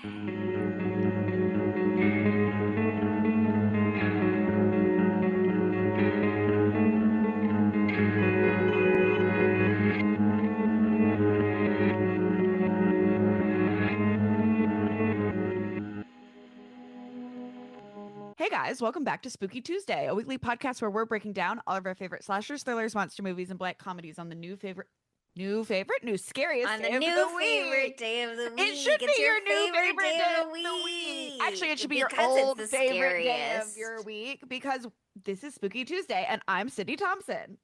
Hey guys, welcome back to Spooky Tuesday, a weekly podcast where we're breaking down all of our favorite slashers, thrillers, monster movies, and black comedies on the new scariest On the day of new the favorite week. day of the week. It should It's be your new favorite favorite day day of of the the week. week. Actually, it should be your Because it's old the favorite day of scariest. your week because this is Spooky Tuesday, and I'm Sydney Thompson. And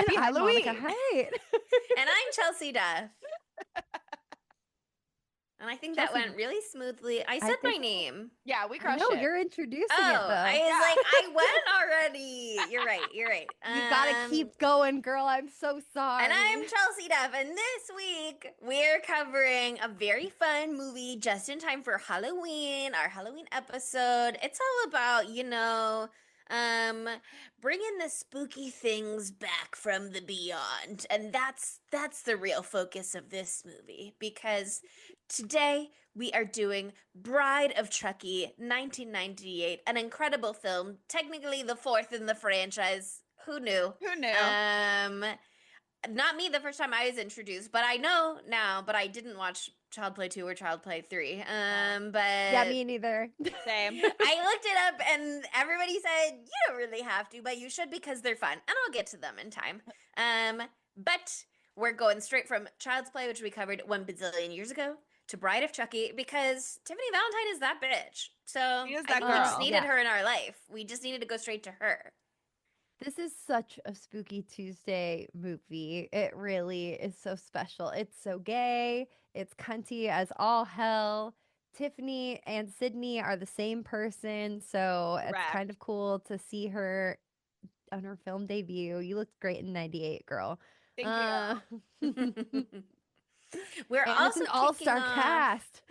Happy I'm Halloween! Monica Haidt. And I'm Chelsea Duff. And I think that Chelsea, went really smoothly. I said my name. Yeah, we I crushed know it. you're introducing Oh, it though. I was like, I went already. You're right. You're right. You gotta keep going, girl. I'm so sorry. And I'm Chelsea Duff, and this week we're covering a very fun movie just in time for Halloween, our Halloween episode. It's all about, bringing the spooky things back from the beyond. And that's the real focus of this movie, because today we are doing Bride of Chucky, 1998, an incredible film, technically the fourth in the franchise. Who knew? Who knew? Not me the first time I was introduced, but I know now, but I didn't watch Child Play 2 or Child Play 3. But Yeah, me neither. Same. I looked it up and everybody said you don't really have to, but you should because they're fun. And I'll get to them in time. But we're going straight from Child's Play, which we covered 1 bazillion years ago, to Bride of Chucky, because Tiffany Valentine is that bitch. So She is I that think we just girl. needed her in our life. We just needed to go straight to her. This is such a Spooky Tuesday movie. It really is so special. It's so gay. It's cunty as all hell. Tiffany and Sydney are the same person, so it's Correct. kind of cool to see her on her film debut. You looked great in '98, girl. Thank you. We're And also it's an all-star kicking off- cast.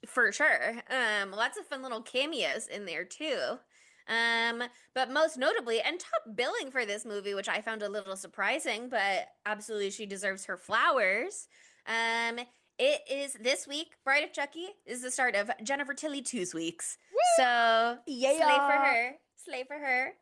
For sure. Lots of fun little cameos in there too. But most notably, and top billing for this movie, which I found a little surprising, but absolutely she deserves her flowers. It is this week, Bride of Chucky is the start of Jennifer Tilly TwosWeeks. So Yeah. slay for her. Slay for her.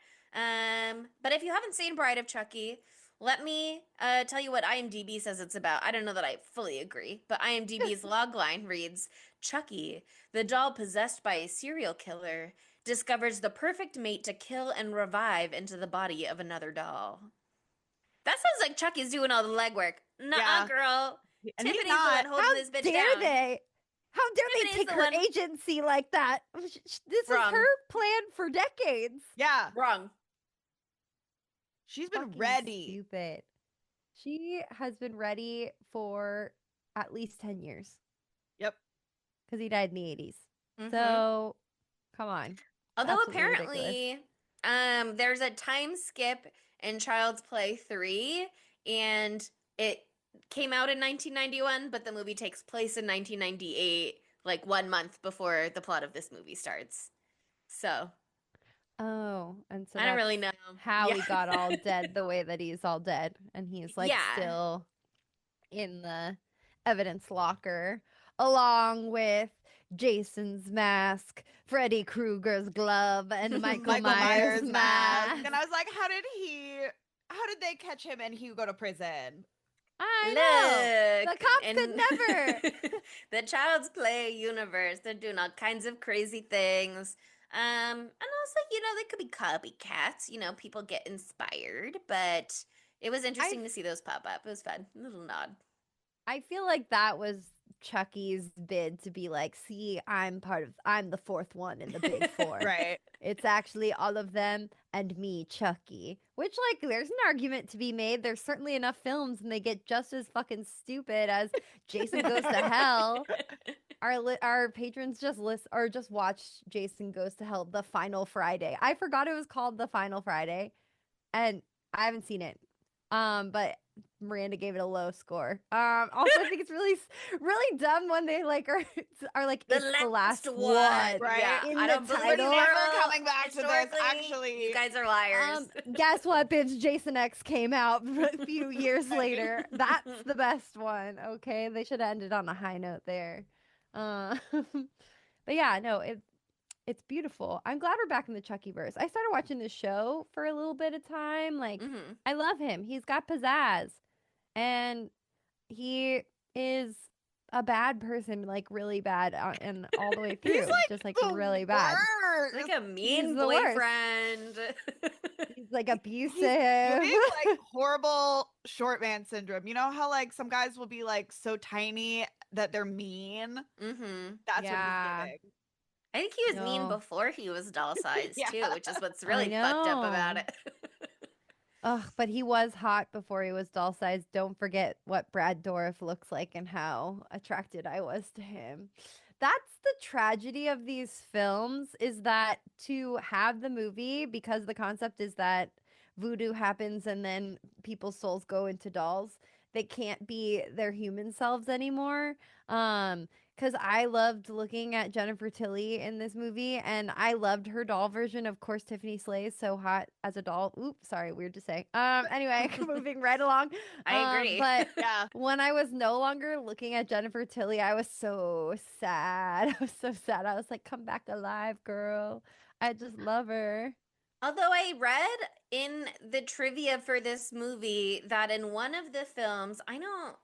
But if you haven't seen Bride of Chucky, let me tell you what IMDb says it's about. I don't know that I fully agree, but IMDb's logline reads, Chucky, the doll possessed by a serial killer, discovers the perfect mate to kill and revive into the body of another doll. That sounds like Chucky's doing all the legwork. Nuh-uh, Yeah. girl. And he's Tiffany's the not. one holding How this bitch dare down. they? How dare they Tiffany's take the her one- agency like that? This Wrong. is her plan for decades. Yeah, Wrong. she's been Fucking ready. Stupid. She has been ready for at least 10 years Yep. because he died in the 80s. Mhm. So, come on. Although absolutely ridiculous. apparently, there's a time skip in Child's Play 3, and it came out in 1991, but the movie takes place in 1998, like 1 month before the plot of this movie starts. So, Oh, and so I don't that's really know how he Yeah. got all dead the way that he's all dead. And he's like Yeah. still in the evidence locker along with Jason's mask, Freddy Krueger's glove, and Michael Myers' mask. And I was like, how did they catch him and Hugh go to prison? I know. Look, The cops and- could never. The Child's Play universe, they're doing all kinds of crazy things. And also, they could be copycats. People get inspired, but it was interesting to see those pop up. It was fun. A little nod. I feel like that was Chucky's bid to be like, see, I'm the fourth one in the big four. Right. It's actually all of them and me, Chucky. Which, like, there's an argument to be made. There's certainly enough films, and they get just as fucking stupid as Jason Goes to Hell. Our patrons just watched Jason Goes to Hell the Final Friday. I forgot it was called the Final Friday, and I haven't seen it. But Miranda gave it a low score. Also, I think it's really, really dumb when they are like The it's the last one, right? Yeah, in I the don't believe title. We're never Girl, coming back to this. historically, Actually, you guys are liars. Guess what, bitch? Jason X came out a few years Right. later. That's the best one. Okay, they should have ended on a high note there. Uh, but yeah, no, it's beautiful. I'm glad we're back in the Chuckyverse. I started watching this show for a little bit of time. Like, Mm-hmm. I love him. He's got pizzazz, and he is a bad person, like really bad, and all the way He's through, just like the really bad. worst. Like a He's mean the worst. boyfriend. He's like He's abusive. doing like horrible short man syndrome. You know how like some guys will be like so tiny that they're mean? Mm-hmm. That's what he's Yeah. giving. I think he was mean No, before he was doll sized Yeah. too, which is what's I really fucked up about know. it. Ugh, but he was hot before he was doll sized. Don't forget what Brad Dourif looks like and how attracted I was to him. That's the tragedy of these films, is that to have the movie, because the concept is that voodoo happens and then people's souls go into dolls, they can't be their human selves anymore. Because I loved looking at Jennifer Tilly in this movie, and I loved her doll version. Of course, Tiffany Slay's so hot as a doll. Oops, sorry, weird to say. Anyway, moving right along. I agree. But Yeah. when I was no longer looking at Jennifer Tilly, I was so sad. I was so sad. I was like, "Come back alive, girl." I just love her. Although I read in the trivia for this movie that in one of the films, I don't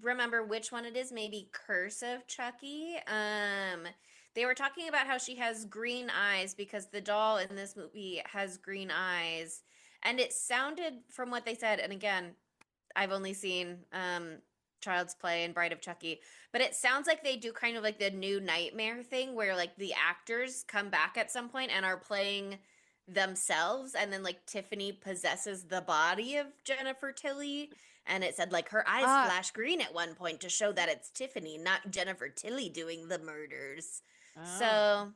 remember which one it is, maybe Curse of Chucky. They were talking about how she has green eyes because the doll in this movie has green eyes. And it sounded from what they said, and again, I've only seen Child's Play and Bride of Chucky, but it sounds like they do kind of like the new Nightmare thing where like the actors come back at some point and are playing themselves, and then like Tiffany possesses the body of Jennifer Tilly, and it said like her eyes Uh, flash green at one point to show that it's Tiffany, not Jennifer Tilly doing the murders. Oh. So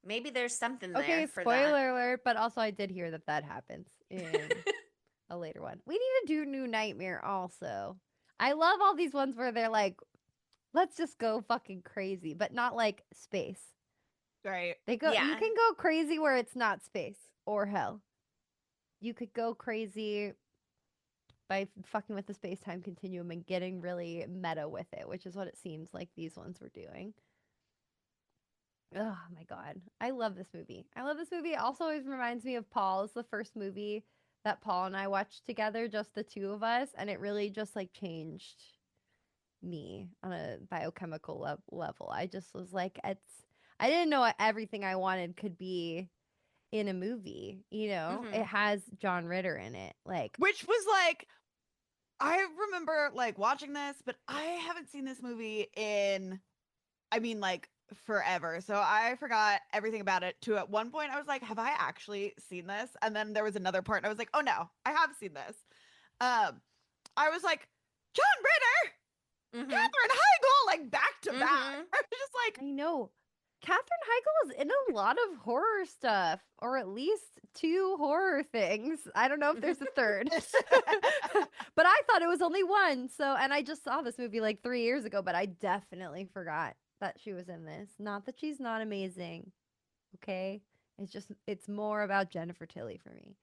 maybe there's something there okay, for that. spoiler alert, but also I did hear that that happens in a later one. We need to do New Nightmare also. I love all these ones where they're like, let's just go fucking crazy, but not like space. Right. They go you Yeah. can go crazy where it's not space or hell. You could go crazy by fucking with the space-time continuum and getting really meta with it, which is what it seems like these ones were doing. Oh my god. I love this movie. I love this movie. It also always reminds me of Paul. It's the first movie that Paul and I watched together, just the two of us, and it really just like changed me on a biochemical level. I just was like, I didn't know everything I wanted could be in a movie, you know? It Mm-hmm. has John Ritter in it. Like, Which was like, I remember like watching this, but I haven't seen this movie in, I mean, like forever. So I forgot everything about it. To at one point, I was like, have I actually seen this? And then there was another part, and I was like, oh no, I have seen this. I was like, John Ritter, Mm-hmm. Katherine Heigl, like back to back. Mm-hmm. I was just like, I know. Katherine Heigl is in a lot of horror stuff, or at least two horror things. I don't know if there's a third, but I thought it was only one. So, and I just saw this movie like 3 years ago, but I definitely forgot that she was in this. Not that she's not amazing, okay? It's more about Jennifer Tilly for me.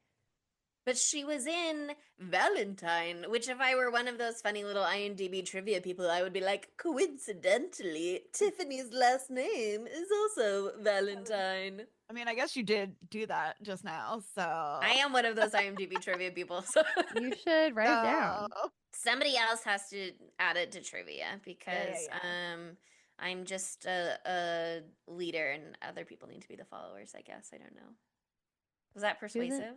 But she was in Valentine, which if I were one of those funny little IMDb trivia people, I would be like, coincidentally, Tiffany's last name is also Valentine. I mean, I guess you did do that just now. So I am one of those IMDb trivia people. So You should write it down. somebody else has to add it to trivia because Yeah. I'm just a leader and other people need to be the followers, I guess. I don't know. Was that She was in- persuasive?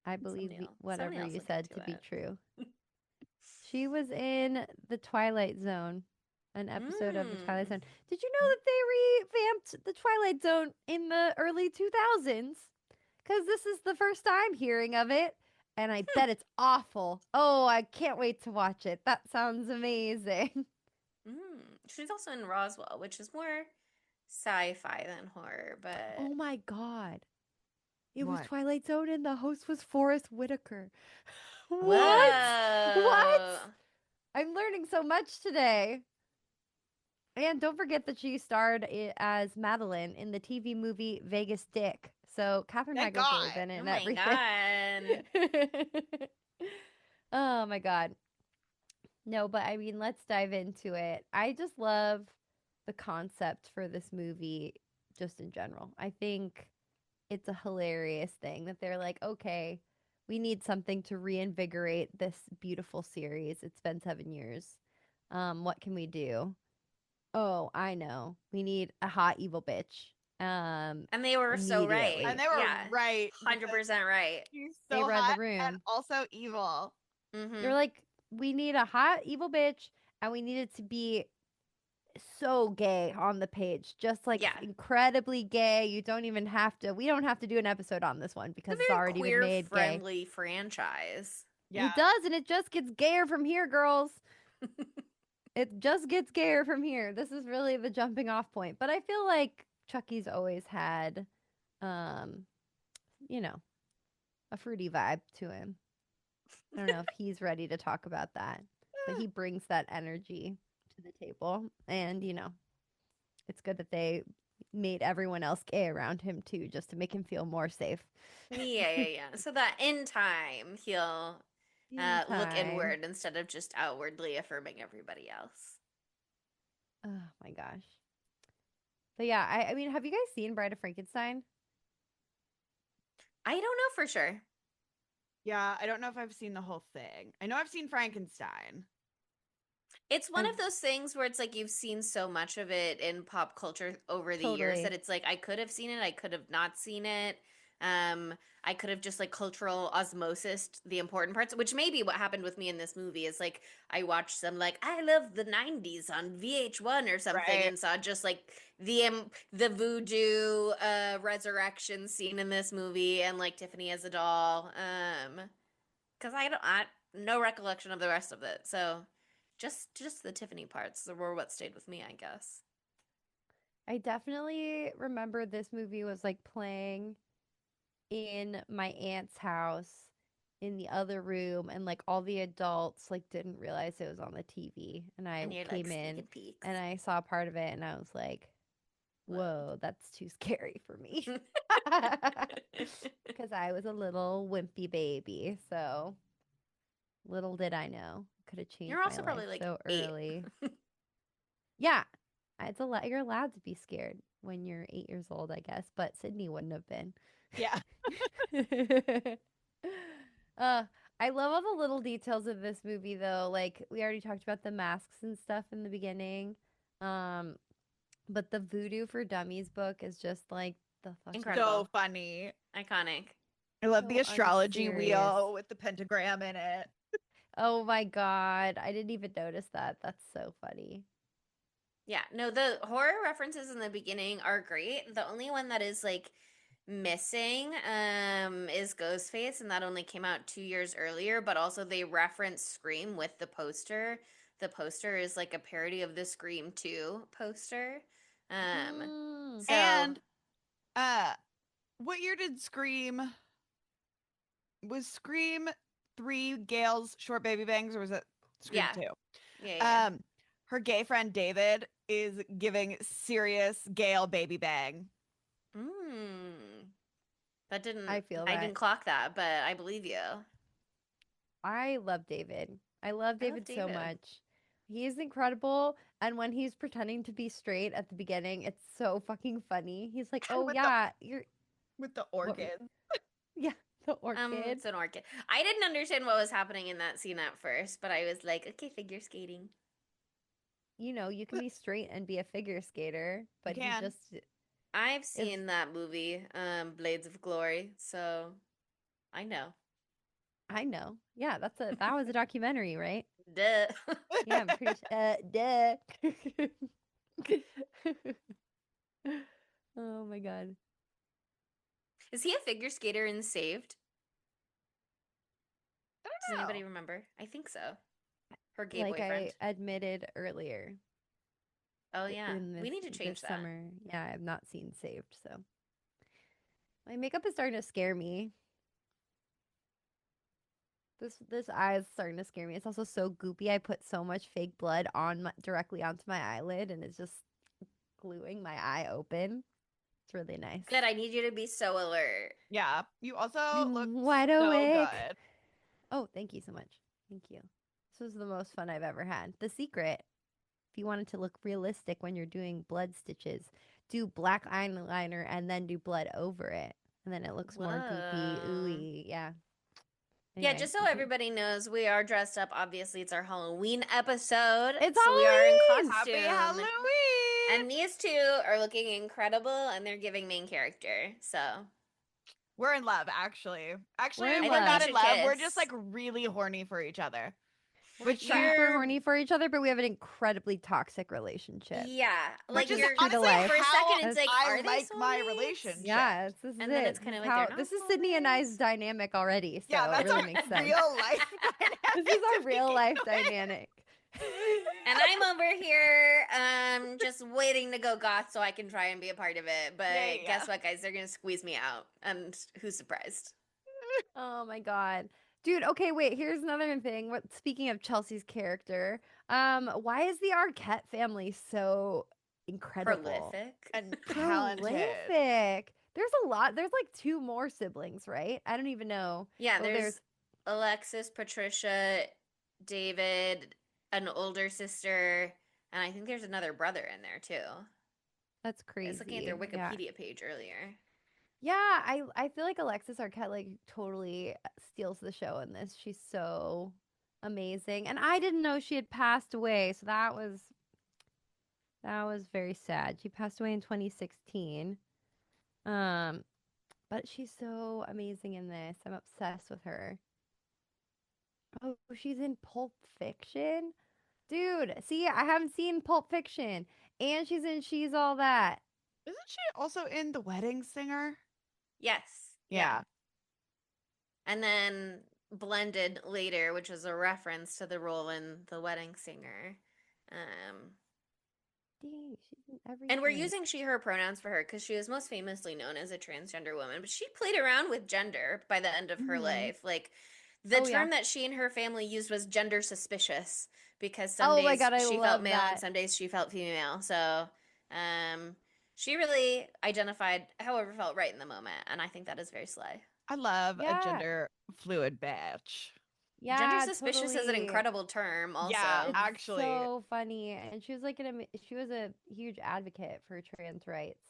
I believe Somebody else- whatever somebody else you look said into to be it. true. She was in The Twilight Zone, an episode of The Twilight Mm. Zone. Did you know that they revamped The Twilight Zone in the early 2000s? Because this is the first time hearing of it, and I bet it's awful. Oh, I can't wait to watch it. That sounds amazing. She's also in Roswell, which is more sci-fi than horror, but Oh my god. It was What? Twilight Zone, and the host was Forrest Whitaker. What? What? whoa. I'm learning so much today. And don't forget that she starred as Madeline in the TV movie Vegas Dick. So Katherine Thank Heigl's really God. been Oh in my everything. god. Oh my god. No, but I mean, let's dive into it. I just love the concept for this movie just in general. I think it's a hilarious thing that they're like, okay, we need something to reinvigorate this beautiful series. It's been 7 years. What can we do? Oh, I know. We need a hot evil bitch. And they were so right. Immediately. And they were Yeah, right. 100% right. She's They so read the hot room. and also evil. Mm-hmm. They're like, we need a hot evil bitch, and we need it to be so gay on the page, just like Yeah. incredibly gay. You don't even have to. We don't have to do an episode on this one because It's a it's very already been queer made gay. friendly franchise. Yeah. It does, and it just gets gayer from here, girls. It just gets gayer from here. This is really the jumping off point. But I feel like Chucky's always had, you know, a fruity vibe to him. I don't know if he's ready to talk about that, but he brings that energy to the table. And, it's good that they made everyone else gay around him too, just to make him feel more safe. Yeah. So that in time, he'll look Time. inward instead of just outwardly affirming everybody else. Oh my gosh. But yeah, I mean, have you guys seen Bride of Frankenstein? I don't know for sure. Yeah, I don't know if I've seen the whole thing. I know I've seen Frankenstein. It's one of I've- those things where it's like you've seen so much of it in pop culture over the years Totally. that it's like I could have seen it, I could have not seen it. I could have just like cultural osmosis the important parts, which may be what happened with me in this movie is like I watched some like I love the 90s on VH1 or something Right. and saw just like the voodoo resurrection scene in this movie and like Tiffany as a doll. Cuz I no recollection of the rest of it. So just the Tiffany parts were what stayed with me, I guess. I definitely remember this movie was like playing in my aunt's house in the other room, and like all the adults like didn't realize it was on the TV, and I And you're came like in sneaking peeks. and I saw part of it and I was like, Whoa. whoa, that's too scary for me. Because I was a little wimpy baby, so little did I know could have changed You're also my probably life like so 8. early. Yeah, it's a lot. You're allowed to be scared when you're 8 years old, I guess, but Sydney wouldn't have been. Yeah. uh, I love all the little details of this movie, though. Like we already talked about the masks and stuff in the beginning. Um, but the Voodoo for Dummies book is just like the fucking Incredible. So funny. Iconic. I love So the astrology unserious. wheel with the pentagram in it. Oh my god, I didn't even notice that. That's so funny. Yeah, no, the horror references in the beginning are great. The only one that is like missing is Ghostface, and that only came out 2 years earlier, but also they reference Scream with the poster. The poster is like a parody of the Scream 2 poster. Mm. So And what year did Scream was Scream 3 Gail's short baby bangs, or was it Scream Yeah. 2? yeah. Her gay friend David is giving serious Gail baby bang. That didn't I feel I that. didn't clock that, but I believe you. I love David. I love David so David. much. He's incredible. And when he's pretending to be straight at the beginning, it's so fucking funny. He's like, oh, With yeah, you're. With the What- orchid. Yeah, the orchid. It's an orchid. I didn't understand what was happening in that scene at first, but I was like, okay, figure skating. You can be straight and be a figure skater, but he can. just. I've seen that movie, Blades of Glory, so I know. I know. Yeah, that was a documentary, right? Duh. Yeah, I'm pretty duh. Oh my god. Is he a figure skater in Saved? I Does don't know. anybody remember? I think so. Her gay Like boyfriend. I admitted earlier. Oh yeah. In We need to change this that. summer. Yeah, I have not seen Saved, so my makeup is starting to scare me. This eye is starting to scare me. It's also so goopy. I put so much fake blood directly onto my eyelid, and it's just gluing my eye open. It's really nice. Good, I need you to be so alert. Yeah. You also look wide so awake. good. Oh, thank you so much. Thank you. This was the most fun I've ever had. The Secret if you wanted to look realistic when you're doing blood stitches, do black eyeliner and then do blood over it. And then it looks more goopy, Whoa. ooey. Yeah. Yeah, Anyway, just so you can- everybody knows, we are dressed up. Obviously, it's our Halloween episode. It's so we are in Halloween! costume. Happy Halloween! And these two are looking incredible, and they're giving main character. So We're in love, actually. Actually, We're in we're not love. in love. We're Kiss. just like really horny for each other. We're Which super you're- horny for each other, but we have an incredibly toxic relationship. Yeah, like Which is you're true to honestly life. for a how second, it's like, I are they like my soulmates? relationship. Yeah, this is And it. then it's This kinda is like they're how- not this is Sydney and I's soulmates. dynamic already. So Yeah, it that's really our makes sense. real life dynamic. This is our to real begin life with. dynamic. And I'm over here, just waiting to go goth so I can try and be a part of it. But Yeah. guess what, guys? They're gonna squeeze me out, and who's surprised? Oh my god. Dude, okay, wait, here's another thing. What speaking of Chelsea's character, why is the Arquette family so incredible? Prolific. And talented. Prolific. There's a lot. There's like 2 more siblings, right? I don't even know. Yeah, Oh, there's Alexis, Patricia, David, an older sister, and I think there's another brother in there too. That's I crazy. was looking at their Yeah. Wikipedia page earlier. Yeah, I feel like Alexis Arquette like totally steals the show in this. She's so amazing. And I didn't know she had passed away, so that was very sad. She passed away in 2016. But she's so amazing in this. I'm obsessed with her. Oh, she's in Pulp Fiction? Dude, see, I haven't seen Pulp Fiction. And she's in She's All That. Isn't she also in The Wedding Singer? Yes. Yeah. And then Blended later, which is a reference to the role in The Wedding Singer. Dang, she's in everything. And we're using she, her pronouns for her because she was most famously known as a transgender woman, but she played around with gender by the end of her Mhm. life. Like, the Oh, term yeah. that she and her family used was gender suspicious because Oh some my days God, I she felt love male and that. some days she felt female. So, she really identified however felt right in the moment, and I think that is very slay. I love Yeah. a gender fluid bitch. Yeah, Gender suspicious is an totally. incredible term, also. Yeah, It's actually. so funny, and she was like she was a huge advocate for trans rights.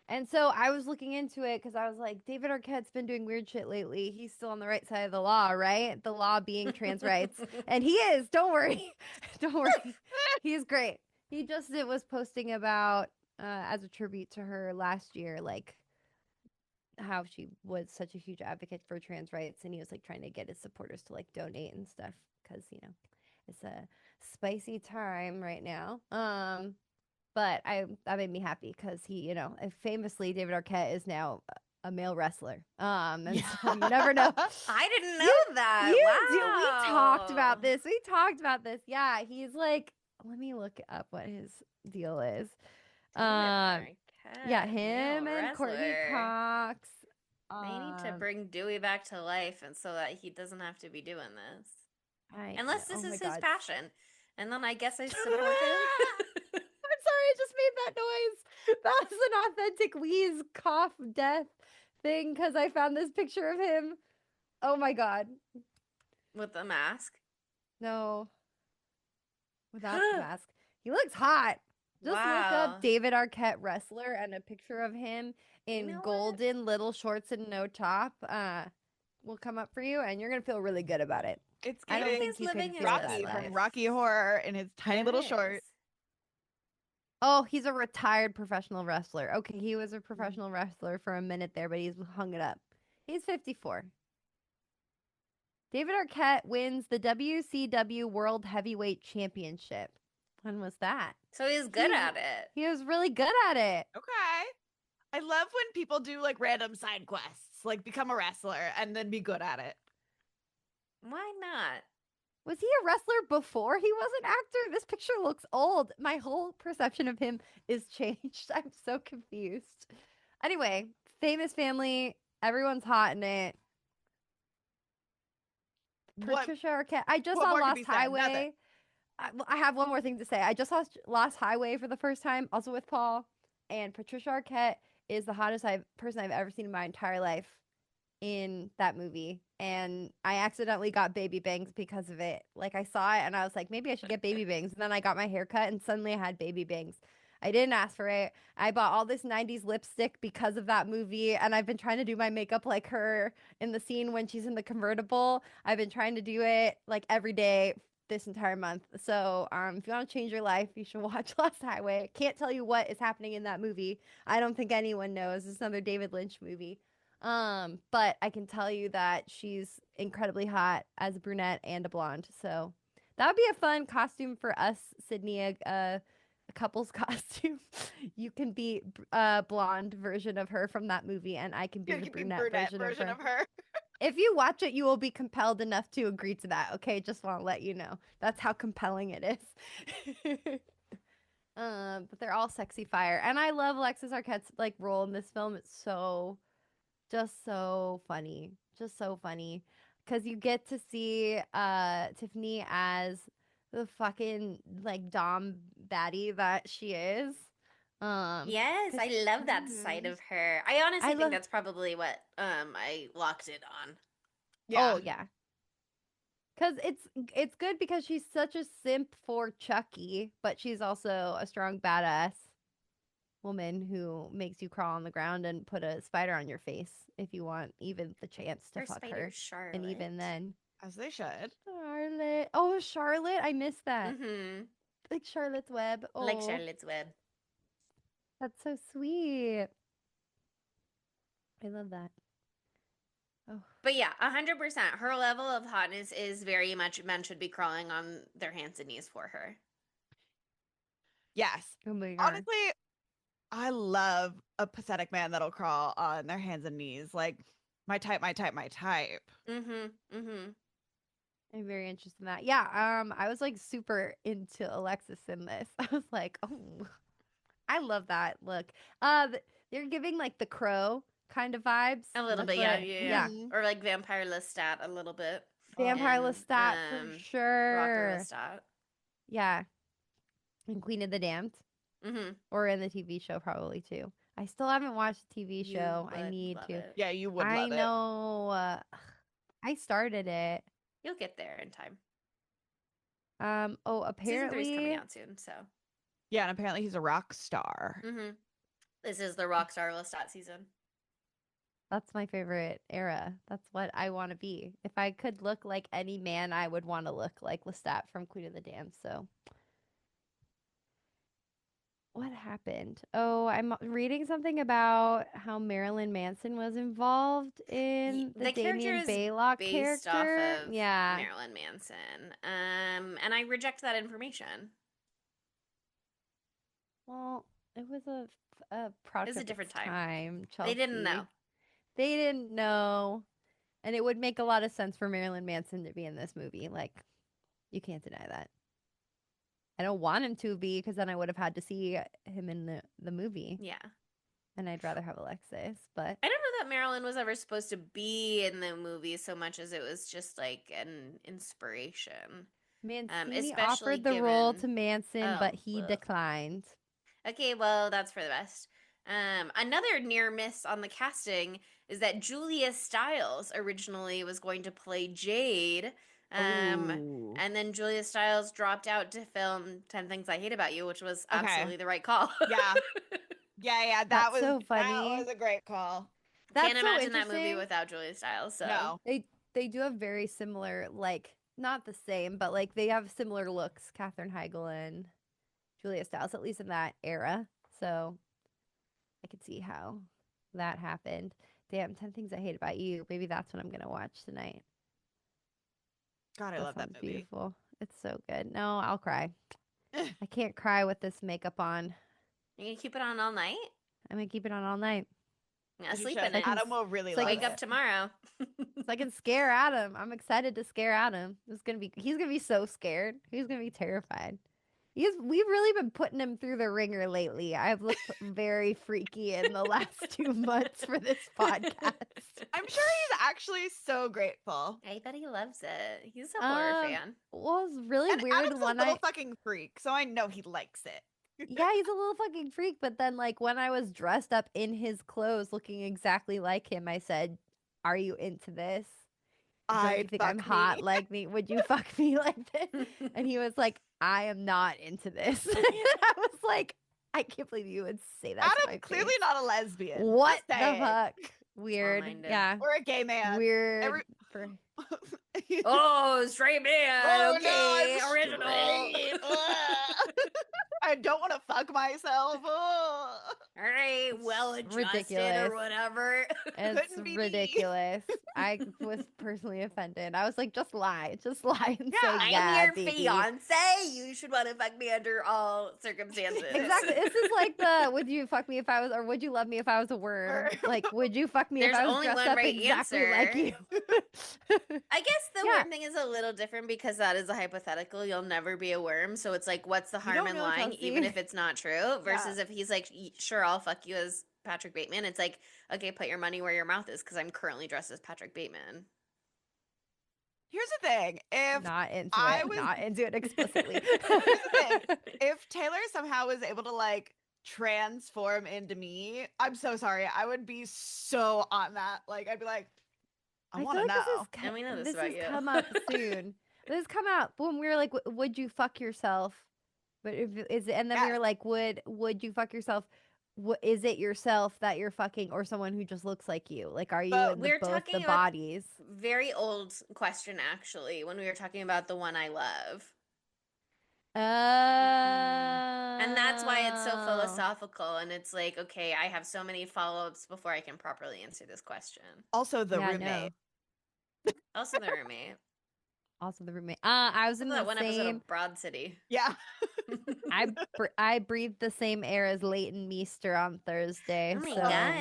And so I was looking into it because I was like, David Arquette's been doing weird shit lately. He's still on the right side of the law, right? The law being trans rights, and he is. Don't worry, don't worry. He's great. He just was posting about as a tribute to her last year, like how she was such a huge advocate for trans rights, and he was like trying to get his supporters to like donate and stuff because it's a spicy time right now. But that made me happy because he, famously David Arquette is now a male wrestler. And so you never know. I didn't know that. We talked Wow. about this. We talked about this. Yeah, he's like, let me look up what his deal is. David Yeah, Arquette, him male and Courtney wrestler. Cox. They need to bring Dewey back to life, and so that he doesn't have to be doing this. Unless this is his passion, and then I guess I support him. I'm sorry, I just made that noise. That was an authentic wheeze, cough, death thing because I found this picture of him. Oh my god. With the mask. No. Without the mask. He looks hot. Just look Wow. up David Arquette wrestler and a picture of him in know what? golden little shorts and no top. Will come up for you and you're gonna feel really good about it. It's I don't giving think he's you living can his feel best that Rocky life. from life. Rocky Horror in his tiny little It shorts. is. Oh, he's a retired professional wrestler. Okay, he was a professional wrestler for a minute there, but he's hung it up. He's 54. David Arquette wins the WCW World Heavyweight Championship. When was that? So he's good He's- at it. He was really good at it. Okay. I love when people do like random side quests, like become a wrestler and then be good at it. Why not? Was he a wrestler before he was an actor? This picture looks old. My whole perception of him is changed. I'm so confused. Anyway, famous family. Everyone's hot in it. What? Patricia Arquette. I just what saw more could Lost be said? Nothing. Highway. I have one more thing to say. I just saw Lost Highway for the first time, also with Paul. And Patricia Arquette is the hottest person I've ever seen in my entire life. in that movie, and I accidentally got baby bangs because of it. Like I saw it and I was like, maybe I should get baby bangs. And then I got my hair cut and suddenly I had baby bangs. I didn't ask for it. I bought all this 90s lipstick because of that movie, and I've been trying to do my makeup like her in the scene when she's in the convertible. I've been trying to do it like every day this entire month. So, if you want to change your life, you should watch Lost Highway. Can't tell you what is happening in that movie. I don't think anyone knows. It's another David Lynch movie. But I can tell you that she's incredibly hot as a brunette and a blonde. So that would be a fun costume for us, Sydney. A couple's costume. You can be a blonde version of her from that movie, and I can be You the can be brunette version of her. If you watch it, you will be compelled enough to agree to that. Okay, just want to let you know that's how compelling it is. But they're all sexy fire, and I love Alexis Arquette's like role in this film. It's just so funny, just so funny, because you get to see Tiffany as the fucking like dom baddie that she is. Yes, 'Cause I love that side Mhm. of her. I honestly I think love. that's probably what I locked it on. Yeah. Oh yeah. Cause it's good because she's such a simp for Chucky, but she's also a strong badass woman who makes you crawl on the ground and put a spider on your face if you want even the chance to Her fuck spider her. Charlotte. And even then, As they should. Charlotte. Oh, Charlotte, I missed that. Mm-hmm. Like Charlotte's Web. Like Oh, Charlotte's Web. that's so sweet. I love that. Oh, But yeah, 100%. Her level of hotness is very much men should be crawling on their hands and knees for her. Yes. oh my god. Honestly, I love a pathetic man that'll crawl on their hands and knees. Like, my type, my type, my type. Mm-hmm. Mm-hmm. I'm very interested in that. Yeah, I was like super into Alexis in this. I was like, oh, I love that look. They're giving like the Crow kind of vibes. A little That's bit, yeah, what, yeah, yeah. Mhm. Or like Vampire Lestat a little bit. Vampire And Lestat for Rocker sure. Lestat. Yeah, and Queen of the Damned, Mm-hmm. or in the TV show probably too. I still haven't watched the TV You show. I would need love to. it. Yeah, you would I love it. know. I started it. You'll get there in time. Oh, Season 3 is coming apparently out soon, so. Yeah, and apparently he's a rock star. Mm-hmm. This is the Rockstar Lestat season. that's my favorite era. That's what I want to be. If I could look like any man, I would want to look like Lestat from Queen of the Damned. So, what happened? Oh, I'm reading something about how Marilyn Manson was involved in the The character Damien is Baylock based character. off of Yeah. Marilyn Manson. And I reject that information. Well, it was a product a of different its time. time, They didn't Chelsea. know. They didn't know. And it would make a lot of sense for Marilyn Manson to be in this movie. Like, you can't deny that. I don't want him to be because then I would have had to see him in the movie. Yeah. And I'd rather have Alexis. But I don't know that Marilyn was ever supposed to be in the movie so much as it was just like an inspiration. Mancini especially offered the role given- to Manson, Oh, but he ugh. declined. Okay, well, that's for the best. Another near miss on the casting is that Julia Stiles originally was going to play Jade. Ooh. And then Julia Stiles dropped out to film 10 Things I Hate About You, which was Okay. absolutely the right call. Yeah. Yeah, that That's was so that funny. was a great call. That's Can't so imagine that movie interesting. without Julia Stiles. So No. They do have very similar, like not the same, but like they have similar looks. Katherine Heigl and Julia Stiles, at least in that era. So I could see how that happened. Damn, 10 Things I Hate About You. Maybe that's what I'm gonna watch tonight. God, I love that sounds movie. beautiful. It's so good. No, I'll cry. I can't cry with this makeup on. you gonna keep it on all night? I'm gonna keep it on all night. Yeah, You sleep should. in it. Adam will really it's like love Wake up it. tomorrow. So I can scare Adam. I'm excited to scare Adam. He's gonna be so scared. He's gonna be terrified. We've really been putting him through the ringer lately. I've looked very freaky in the last 2 months for this podcast. I'm sure he's actually so grateful. I bet he loves it. He's a horror fan. Well, it's really And weird Adam's when a little fucking freak, so I know he likes it. yeah, he's a little fucking freak. But then, like, when I was dressed up in his clothes, looking exactly like him, I said, are you into this? Don't you I'd think fuck I'm hot me. like me? Would you fuck me like this? And he was like, I am not into this. And I was like, I can't believe you would say that to my Adam, clearly face. not a lesbian. What Just the saying. fuck? Weird. Small-minded. Yeah. Or a gay man. Weird. For Oh, straight man. Oh, Okay, no, I'm original. straight. I don't want to fuck myself. All right, well adjusted ridiculous. or whatever. It's Couldn't be me. ridiculous. I was personally offended. I was like, just lie and Yeah, say, I'm yeah, your baby. fiance. You should want to fuck me under all circumstances. Exactly. This is like the would you fuck me if I was, or would you love me if I was a worm? Like, would you fuck me There's if I was only dressed one up right exactly like you? I guess the Yeah. worm thing is a little different because that is a hypothetical. You'll never be a worm. So it's like, what's the harm don't in know, lying, even Chelsea. if it's not true? Versus if he's like, sure, I'll fuck you as Patrick Bateman. It's like, okay, put your money where your mouth is because I'm currently dressed as Patrick Bateman. Here's the thing. If Not into I it. was- Not into it explicitly. Here's the thing. If Taylor somehow was able to like transform into me, I'm so sorry. I would be so on that. Like, I'd be like, I want to feel like know. And we know this this about has you. come up soon. This has come out when we were like, would you fuck yourself? But if is it, and then we Yes. were like, would you fuck yourself? Is it yourself that you're fucking, or someone who just looks like you? Like, are you But in we're both talking the about- bodies? Very old question, actually, when we were talking about the one I love. And that's why it's so Oh. philosophical. And it's like, okay, I have so many follow ups before I can properly answer this question. Also, the Yeah, roommate. no. Also, the roommate. Also the roommate. I was Also in that the one episode same. of Broad City. Yeah. I breathed the same air as Leighton Meester on Thursday. Oh my so god.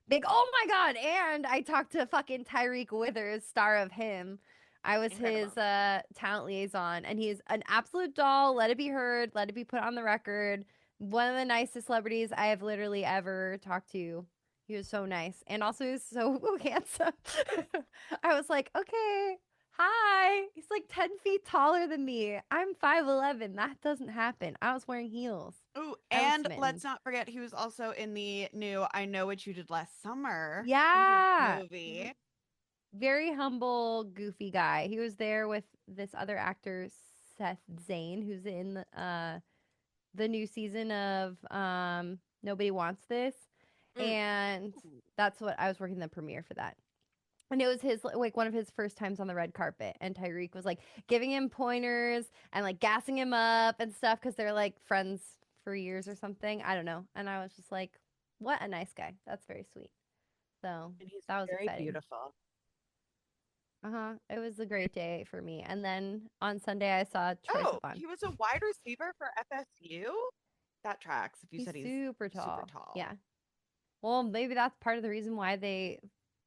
big. Oh my god! And I talked to fucking Tyreek Withers, star of Him. I was his Incredible. talent liaison, and he's an absolute doll. Let it be heard. Let it be put on the record. One of the nicest celebrities I have literally ever talked to. He was so nice, and also he was so handsome. I was like, okay, hi. He's like 10 feet taller than me. I'm 5'11". That doesn't happen. I was wearing heels. Ooh, I was and smitten. let's not forget he was also in the new I Know What You Did Last Summer Yeah. movie. Very humble, goofy guy. He was there with this other actor, Seth Zane, who's in the new season of Nobody Wants This. And that's what I was working the premiere for that. And it was his like one of his first times on the red carpet, and Tyreek was like giving him pointers and like gassing him up and stuff because they're like friends for years or something. I don't know. And I was just like, what a nice guy. That's very sweet. So And he's that was very exciting. beautiful. It was a great day for me. And then on Sunday I saw Troy Sivan. He was a wide receiver for FSU? That tracks if you said he's super tall. super tall. Yeah. Well, maybe that's part of the reason why they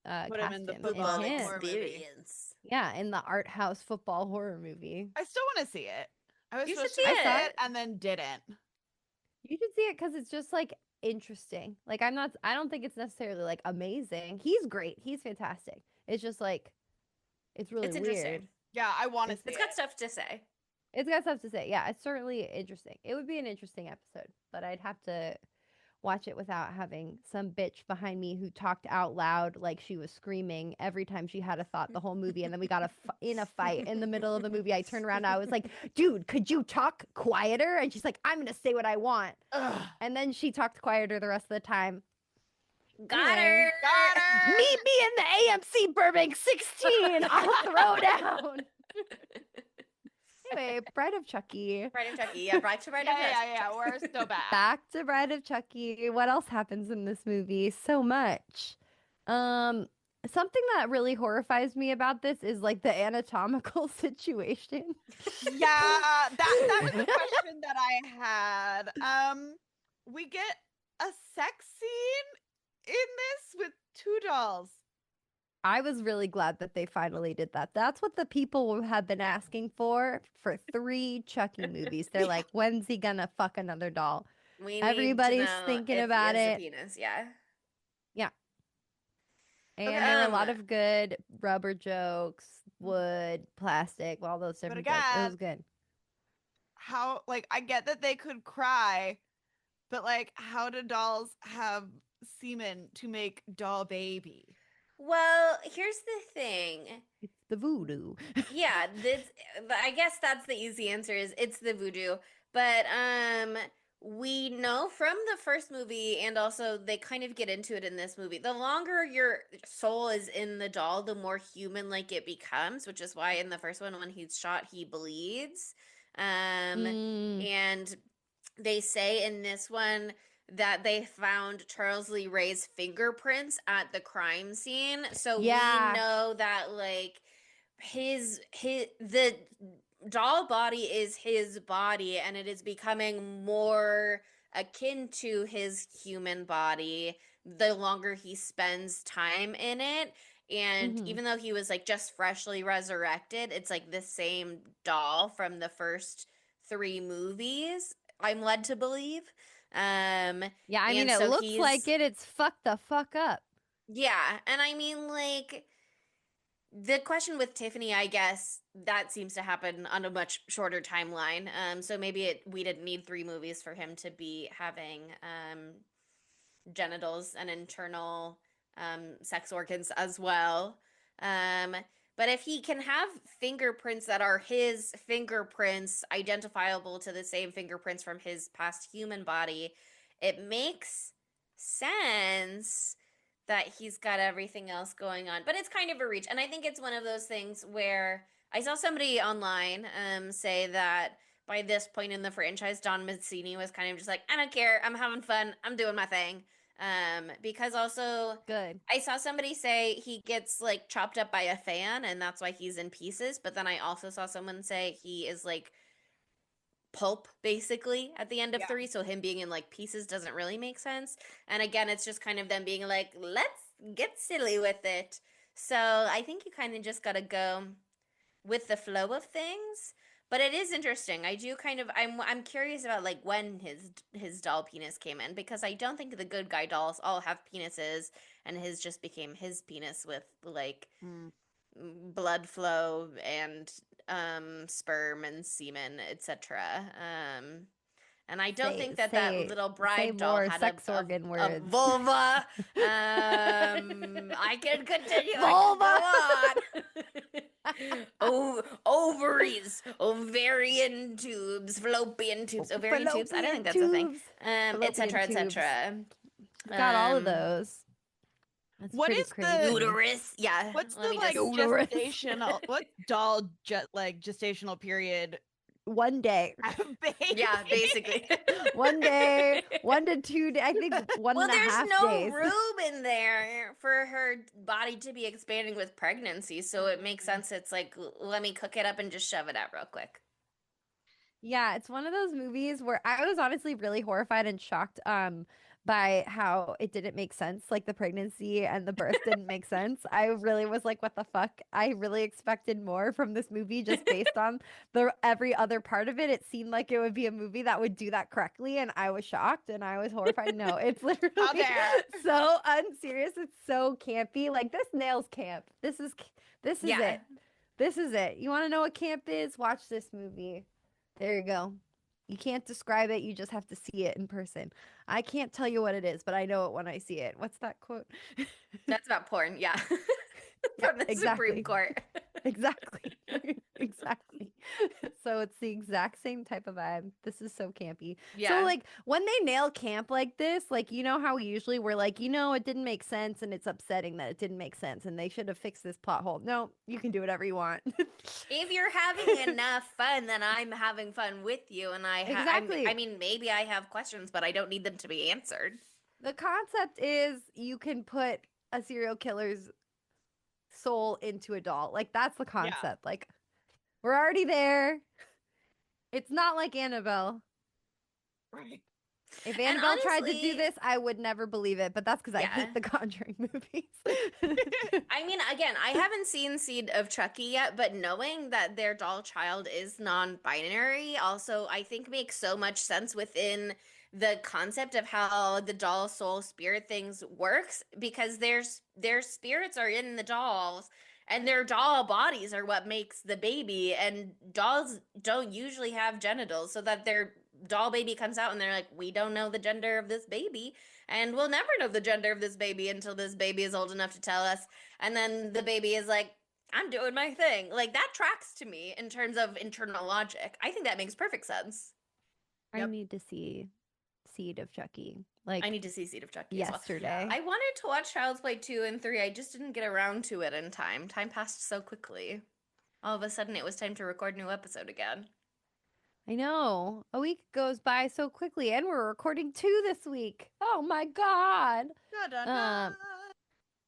Put him cast in the him football in him. horror movie. experience. Yeah, in the art house football horror movie. I still want to see it. I was You supposed should to see see it. it and then didn't. You should see it because it's just like interesting. Like I don't think it's necessarily like amazing. He's great. He's fantastic. It's just like it's really It's weird. interesting. Yeah, I want to see It's it. got stuff to say. It's got stuff to say. Yeah, it's certainly interesting. It would be an interesting episode, but I'd have to watch it without having some bitch behind me who talked out loud like she was screaming every time she had a thought the whole movie, and then we got in a fight in the middle of the movie. I turned around, I was like, dude, could you talk quieter? And she's like, I'm gonna say what I want. Ugh. And then she talked quieter the rest of the time. Got Anyway. her. Got her. Meet me in the AMC Burbank 16. I'll throw down. Anyway, Bride of Chucky. Bride of Chucky. Yeah, Bride of Chucky. Yeah. We're so bad. Back to Bride of Chucky. What else happens in this movie? So much. Something that really horrifies me about this is like the anatomical situation. Yeah, that was the question that I had. We get a sex scene in this with two dolls. I was really glad that they finally did that. That's what the people have been asking for 3 Chucky movies. They're like, when's he gonna fuck another doll? We need Everybody's to know thinking if about he has it. a penis. Yeah. And Okay, there were a lot of good rubber jokes, wood, plastic, all those different jokes. It was good. How, like, I get that they could cry, but like, how do dolls have semen to make doll baby? Well, here's the thing. It's the voodoo. Yeah, I guess that's the easy answer is it's the voodoo. But we know from the first movie and also they kind of get into it in this movie. The longer your soul is in the doll, the more human like it becomes, which is why in the first one when he's shot he bleeds. Mm, And they say in this one that they found Charles Lee Ray's fingerprints at the crime scene. So we yeah. know that like his the doll body is his body and it is becoming more akin to his human body the longer he spends time in it. And Hmm. even though he was like just freshly resurrected, it's like the same doll from the first three movies, I'm led to believe. Yeah, I mean, And it so looks like he's, it. It's fucked the fuck up. yeah. And I mean, like, the question with Tiffany, I guess that seems to happen on a much shorter timeline. So maybe we didn't need three movies for him to be having genitals and internal sex organs as well. Um, but if he can have fingerprints that are his fingerprints, identifiable to the same fingerprints from his past human body, it makes sense that he's got everything else going on. But it's kind of a reach. And I think it's one of those things where I saw somebody online say that by this point in the franchise, Don Mancini was kind of just like, I don't care. I'm having fun. I'm doing my thing. Because also Good. I saw somebody say he gets like chopped up by a fan and that's why he's in pieces. But then I also saw someone say he is like pulp basically at the end of Yeah. three. So him being in like pieces doesn't really make sense. And again, it's just kind of them being like, let's get silly with it. So I think you kind of just got to go with the flow of things. But it is interesting. I do kind of I'm curious about like when his doll penis came in because I don't think the good guy dolls all have penises and his just became his penis with like Mm. blood flow and sperm and semen, etc. And I don't Say think that that say little say bride doll more had sex organ a words. vulva. I can continue. Vulva. I can go on. Oh, ovaries, ovarian tubes, fallopian tubes, ovarian tubes. I don't think Fallopian that's a thing. tubes. Etc. Fallopian tubes. Etc. Got all of those. That's What pretty is the crazy. Uterus. Yeah. what's Let the me like just. Uterus. gestational what doll gestational period One day. baby? Yeah, basically. One day. 1 to 2 days. I think one Well, and a there's half no days. room in there for her body to be expanding with pregnancy, so it makes sense. It's like, let me cook it up and just shove it out real quick. Yeah, it's one of those movies where I was honestly really horrified and shocked by how it didn't make sense. Like the pregnancy and the birth didn't make sense. I really was like, what the fuck? I really expected more from this movie just based on the every other part of it. It seemed like it would be a movie that would do that correctly, and I was shocked and I was horrified. No, it's literally How dare. so unserious. It's so campy. Like this nails camp. This is Yeah. it. This is it. You want to know what camp is? Watch this movie. There you go. You can't describe it, you just have to see it in person. I can't tell you what it is, but I know it when I see it. What's that quote? That's about porn, yeah. Yeah, From the exactly. Supreme Court. Exactly. Exactly. So it's the exact same type of vibe. This is so campy. Yeah. So like when they nail camp like this, like you know how usually we're like, it didn't make sense and it's upsetting that it didn't make sense and they should have fixed this plot hole. No, you can do whatever you want. If you're having enough fun, then I'm having fun with you, and Exactly. I mean, maybe I have questions, but I don't need them to be answered. The concept is you can put a serial killer's soul into a doll. Like that's the concept. Like we're already there. It's not like Annabelle. Right. If And Annabelle tried to do honestly- this, I would never believe it. But that's because I Yeah. hate the Conjuring movies. I mean, again, I haven't seen Seed of Chucky yet, but knowing that their doll child is non-binary also, I think, makes so much sense within the concept of how the doll soul spirit things works because their spirits are in the dolls and their doll bodies are what makes the baby, and dolls don't usually have genitals, so that their doll baby comes out and they're like, we don't know the gender of this baby, and we'll never know the gender of this baby until this baby is old enough to tell us. And then the baby is like, I'm doing my thing. Like, that tracks to me in terms of internal logic. I think that makes perfect sense. I Yep. need to see Seed of Chucky. I Like need to see Seed of Chucky as well. yesterday. I wanted to watch Child's Play 2 and 3. I just didn't get around to it in time. Time passed so quickly. All of a sudden, it was time to record a new episode again. I know. A week goes by so quickly, and we're recording 2 this week. Oh my god. Da-da-da.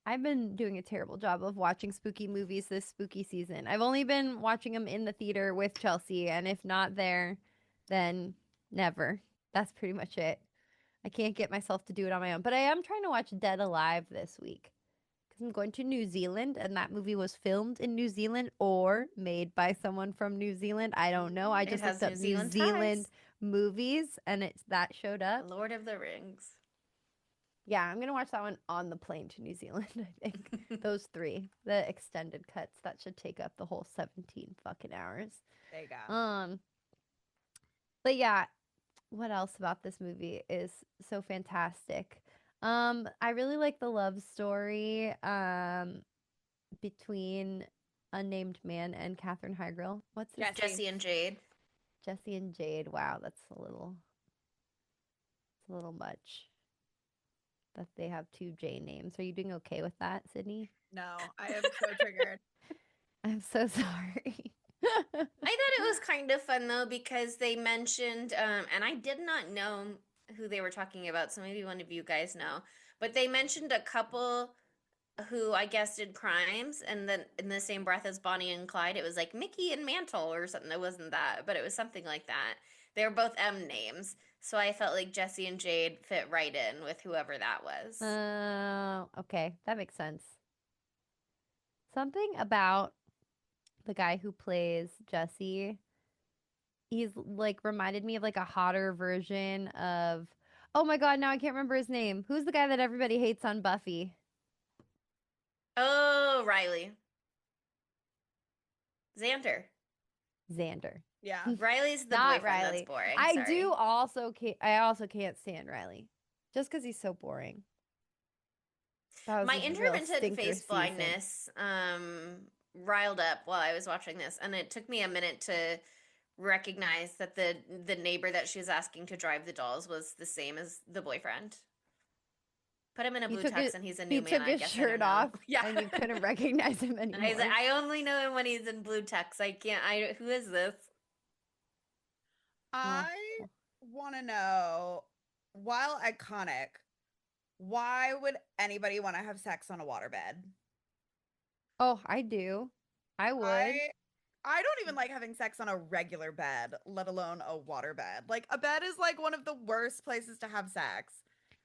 I've been doing a terrible job of watching spooky movies this spooky season. I've only been watching them in the theater with Chelsea, and if not there, then never. That's pretty much it. I can't get myself to do it on my own. But I am trying to watch Dead Alive this week because I'm going to New Zealand, and that movie was filmed in New Zealand or made by someone from New Zealand. I don't know. I It just has looked up New New Zealand Zealand ties. movies, and that showed up. Lord of the Rings. Yeah, I'm gonna watch that one on the plane to New Zealand, I think. Those 3, the extended cuts, that should take up the whole 17 fucking hours. There you go. But yeah, what else about this movie is so fantastic? I really like the love story between Unnamed Man and Katherine Heigl. What's his Jesse and Jade. Jesse and Jade. Wow, it's a little much that they have 2 J names. Are you doing okay with that, Sydney? No, I am so triggered. I'm so sorry. I thought it was kind of fun though because they mentioned, and I did not know who they were talking about, so maybe one of you guys know, but they mentioned a couple who I guess did crimes, and then in the same breath as Bonnie and Clyde, it was like Mickey and Mantle or something. It wasn't that, but it was something like that. They were both M names, so I felt like Jesse and Jade fit right in with whoever that was. Okay, that makes sense. Something about the guy who plays Jesse, he's like reminded me of like a hotter version of, oh my god, now I can't remember his name. Who's the guy that everybody hates on Buffy? Oh, Riley. Xander. Yeah. Riley's the Not boyfriend Riley. that's boring. I Sorry. do also I also can't stand Riley. Just because he's so boring. That was My a real intermittent stinker face season. blindness riled up while I was watching this, and it took me a minute to recognize that the neighbor that she was asking to drive the dolls was the same as the boyfriend. Put him in a blue tux, and he's a new He man. took I his guess I shirt don't know. off, Yeah, and you couldn't recognize him And anymore. I only know him when he's in blue tux. I can't. Who is this? I want to know, while iconic, why would anybody want to have sex on a waterbed? Oh, I do. I would. I don't even like having sex on a regular bed, let alone a waterbed. Like, a bed is like one of the worst places to have sex.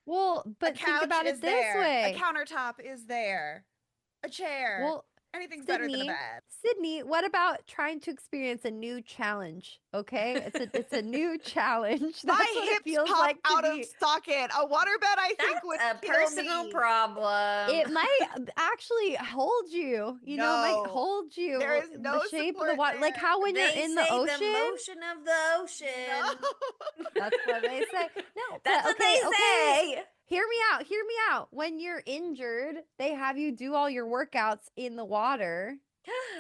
Well, but A think couch about is it this there. way. A countertop is there. A chair. Well, Anything's better than a bed. Sydney, what about trying to experience a new challenge? Okay, it's a new challenge. That's My what it hips feels pop like to out be. of socket. A waterbed, I think, That's would a kill personal me. problem. It might actually hold you. You know, it might No. hold you. There is no the shape of the support water, like there. how when you're They in say the ocean. the motion of the ocean. No. That's what they say. No, That's but what they say. Hear me out. Hear me out. When you're injured, they have you do all your workouts in the water.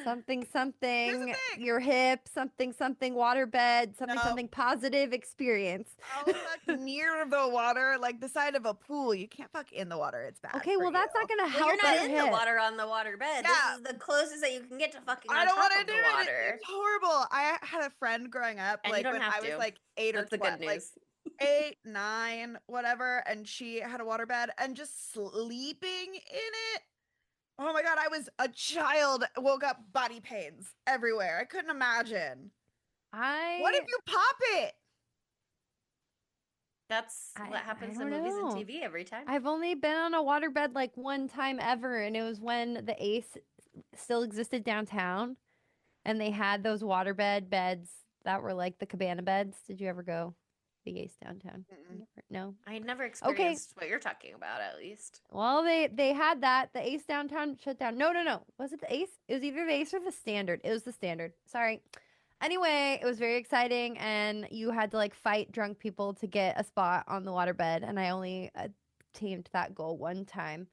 Something, thing. your hip, something, waterbed, something, No. something positive experience. I'll fuck near the water, like the side of a pool. You can't fuck in the water. It's bad. Okay, for well, that's you. not going to Well, help you're not your in hip. the water on the water bed. Yeah. This is the closest that you can get to fucking I on don't top want of to the do it. water. It's horrible. I had a friend growing up, And you like don't when have I was to. like 8 That's or the 12, good like news. 8, 9, whatever, and she had a waterbed and just sleeping in it. Oh my god, I was a child, woke up body pains everywhere. I couldn't imagine. What if you pop it? That's what happens in don't movies and know. TV every time. I've only been on a waterbed like one time ever, and it was when the Ace still existed downtown, and they had those waterbed beds that were like the cabana beds. Did you ever go to the Ace downtown? Mm-mm. No. I had never experienced what you're talking about, at least. Well, they had that. The Ace downtown shut down. No. Was it the Ace? It was either the Ace or the Standard. It was the Standard. Sorry. Anyway, it was very exciting, and you had to like fight drunk people to get a spot on the waterbed, and I only attained that goal one time,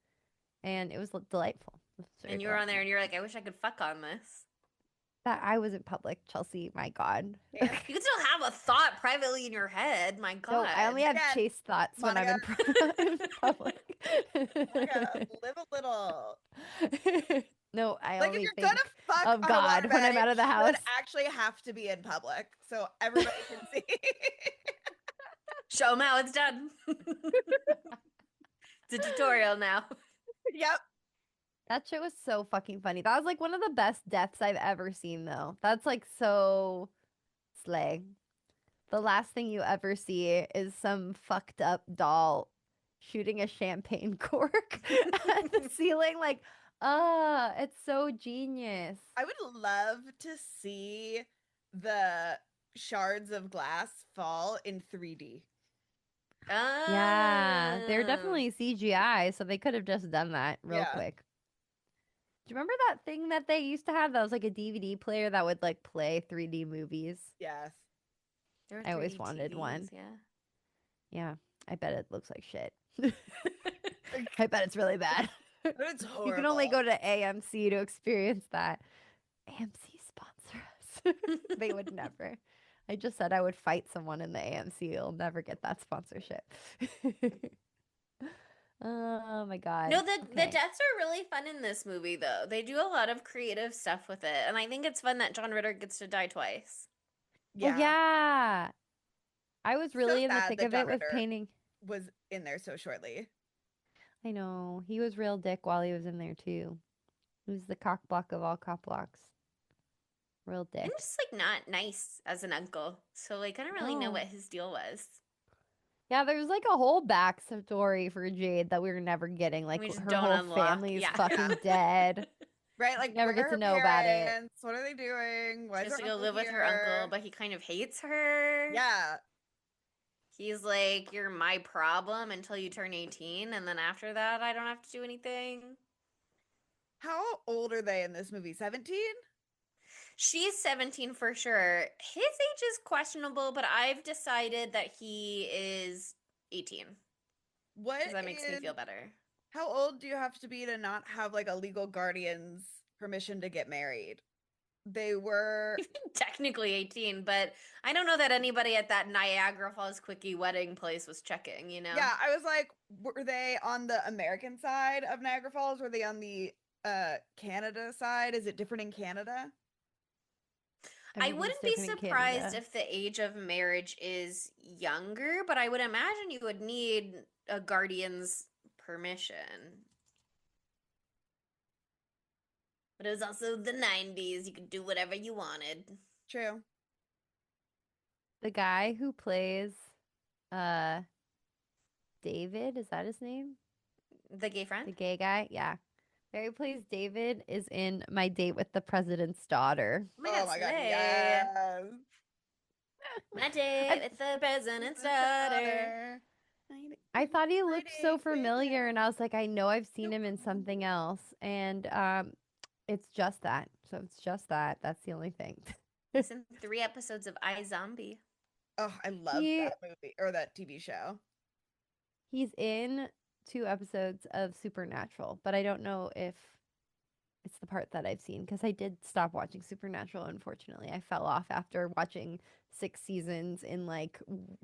and it was delightful. It was very And you were on there delightful. and you're like, I wish I could fuck on this. That I was in public, Chelsea. My God. Damn. You can still have a thought privately in your head. My No, God. I only have Again, chase thoughts when I'm in, in public. Monica, live a little. No, I Like if only you're think gonna fuck of on God a when I'm waterbed, out of the it should house. actually have to be in public so everybody can see. Show them how it's done. It's a tutorial now. Yep. That shit was so fucking funny. That was like one of the best deaths I've ever seen, though. That's like so slay. The last thing you ever see is some fucked up doll shooting a champagne cork at the ceiling. Like, it's so genius. I would love to see the shards of glass fall in 3D. Yeah, they're Oh. definitely CGI, so they could have just done that real Yeah. quick. Do you remember that thing that they used to have that was like a DVD player that would like play 3D movies? Yes. There were I always 3D wanted one. TVs, Yeah. Yeah, I bet it looks like shit. I bet it's really bad. But it's horrible. You can only go to AMC to experience that. AMC sponsor us. They would never. I just said I would fight someone in the AMC. You'll never get that sponsorship. Oh my God. No, the Okay. deaths are really fun in this movie, though. They do a lot of creative stuff with it, and I think it's fun that John Ritter gets to die twice. Yeah. Oh, yeah. I was So really in the sad thick that of John it with Ritter painting. was in there so shortly. I know. He was real dick while he was in there, too. He was the cock block of all cock blocks. Real dick. I'm just like not nice as an uncle, so like I don't really know No. what his deal was. Yeah, there's like a whole backstory for Jade that we were never getting. Like We just her don't whole unlock. family's Yeah. fucking dead. Right? Like never where get are to her know about it. parents? What are they doing? Why She is has her to go uncle live with her uncle, here? but he kind of hates her. Yeah. He's like, you're my problem until you turn 18, and then after that, I don't have to do anything. How old are they in this movie? 17? She's 17 for sure. His age is questionable, but I've decided that he is 18. What? Because that makes me feel in- better. How old do you have to be to not have like a legal guardian's permission to get married? They were Technically 18, but I don't know that anybody at that Niagara Falls Quickie wedding place was checking, you know? Yeah, I was like, were they on the American side of Niagara Falls? Were they on the Canada side? Is it different in Canada? I Everything's wouldn't be different in surprised Canada. if the age of marriage is younger, but I would imagine you would need a guardian's permission. But it was also the 90s. You could do whatever you wanted. True. The guy who plays David, is that his name? The gay The friend? gay guy? Yeah. The guy who plays David is in My Date with the President's Daughter. Oh my god, slay. yes. My date with the president's daughter. I thought he looked so Pretty familiar, and I was like, I know I've seen him in something else, and it's just that. So it's just that. That's the only thing. He's in 3 episodes of iZombie. Oh, I love He- that movie or that TV show. He's in 2 episodes of Supernatural, but I don't know if it's the part that I've seen because I did stop watching Supernatural. Unfortunately, I fell off after watching 6 seasons in like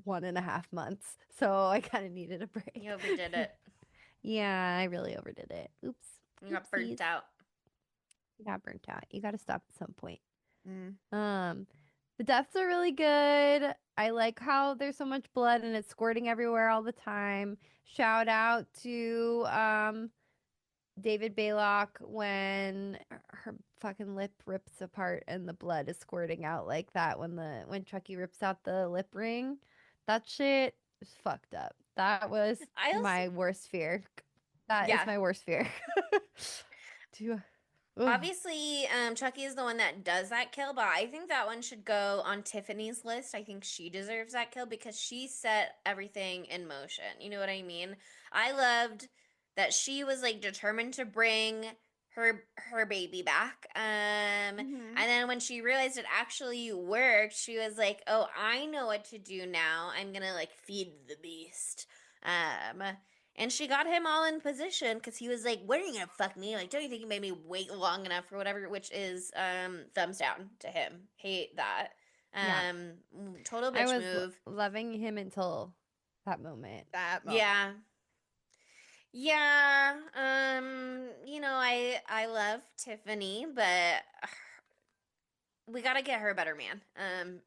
1.5 months, so I kind of needed a break. You overdid it. Yeah, I really overdid it. Oops. You got burnt Oopsies. out. You got burnt out. You got to stop at some point. Mm. The deaths are really good. I like how there's so much blood and it's squirting everywhere all the time. Shout out to David Baylock when her fucking lip rips apart and the blood is squirting out like that when Chucky rips out the lip ring. That shit is fucked up. That was I also- my worst fear. That is Yeah. my worst fear. Ugh. Obviously, Chucky is the one that does that kill, but I think that one should go on Tiffany's list. I think she deserves that kill because she set everything in motion. You know what I mean? I loved that she was like determined to bring her baby back. Mhm. And then when she realized it actually worked, she was like, "Oh, I know what to do now. I'm gonna like feed the beast." Um, and she got him all in position because he was like, "When are you gonna fuck me? Like, don't you think you made me wait long enough or whatever?" Which is thumbs down to him. Hate that. Yeah. Total I bitch was move. loving him until that moment. That moment. Yeah. Yeah, I love Tiffany, but we gotta get her a better man,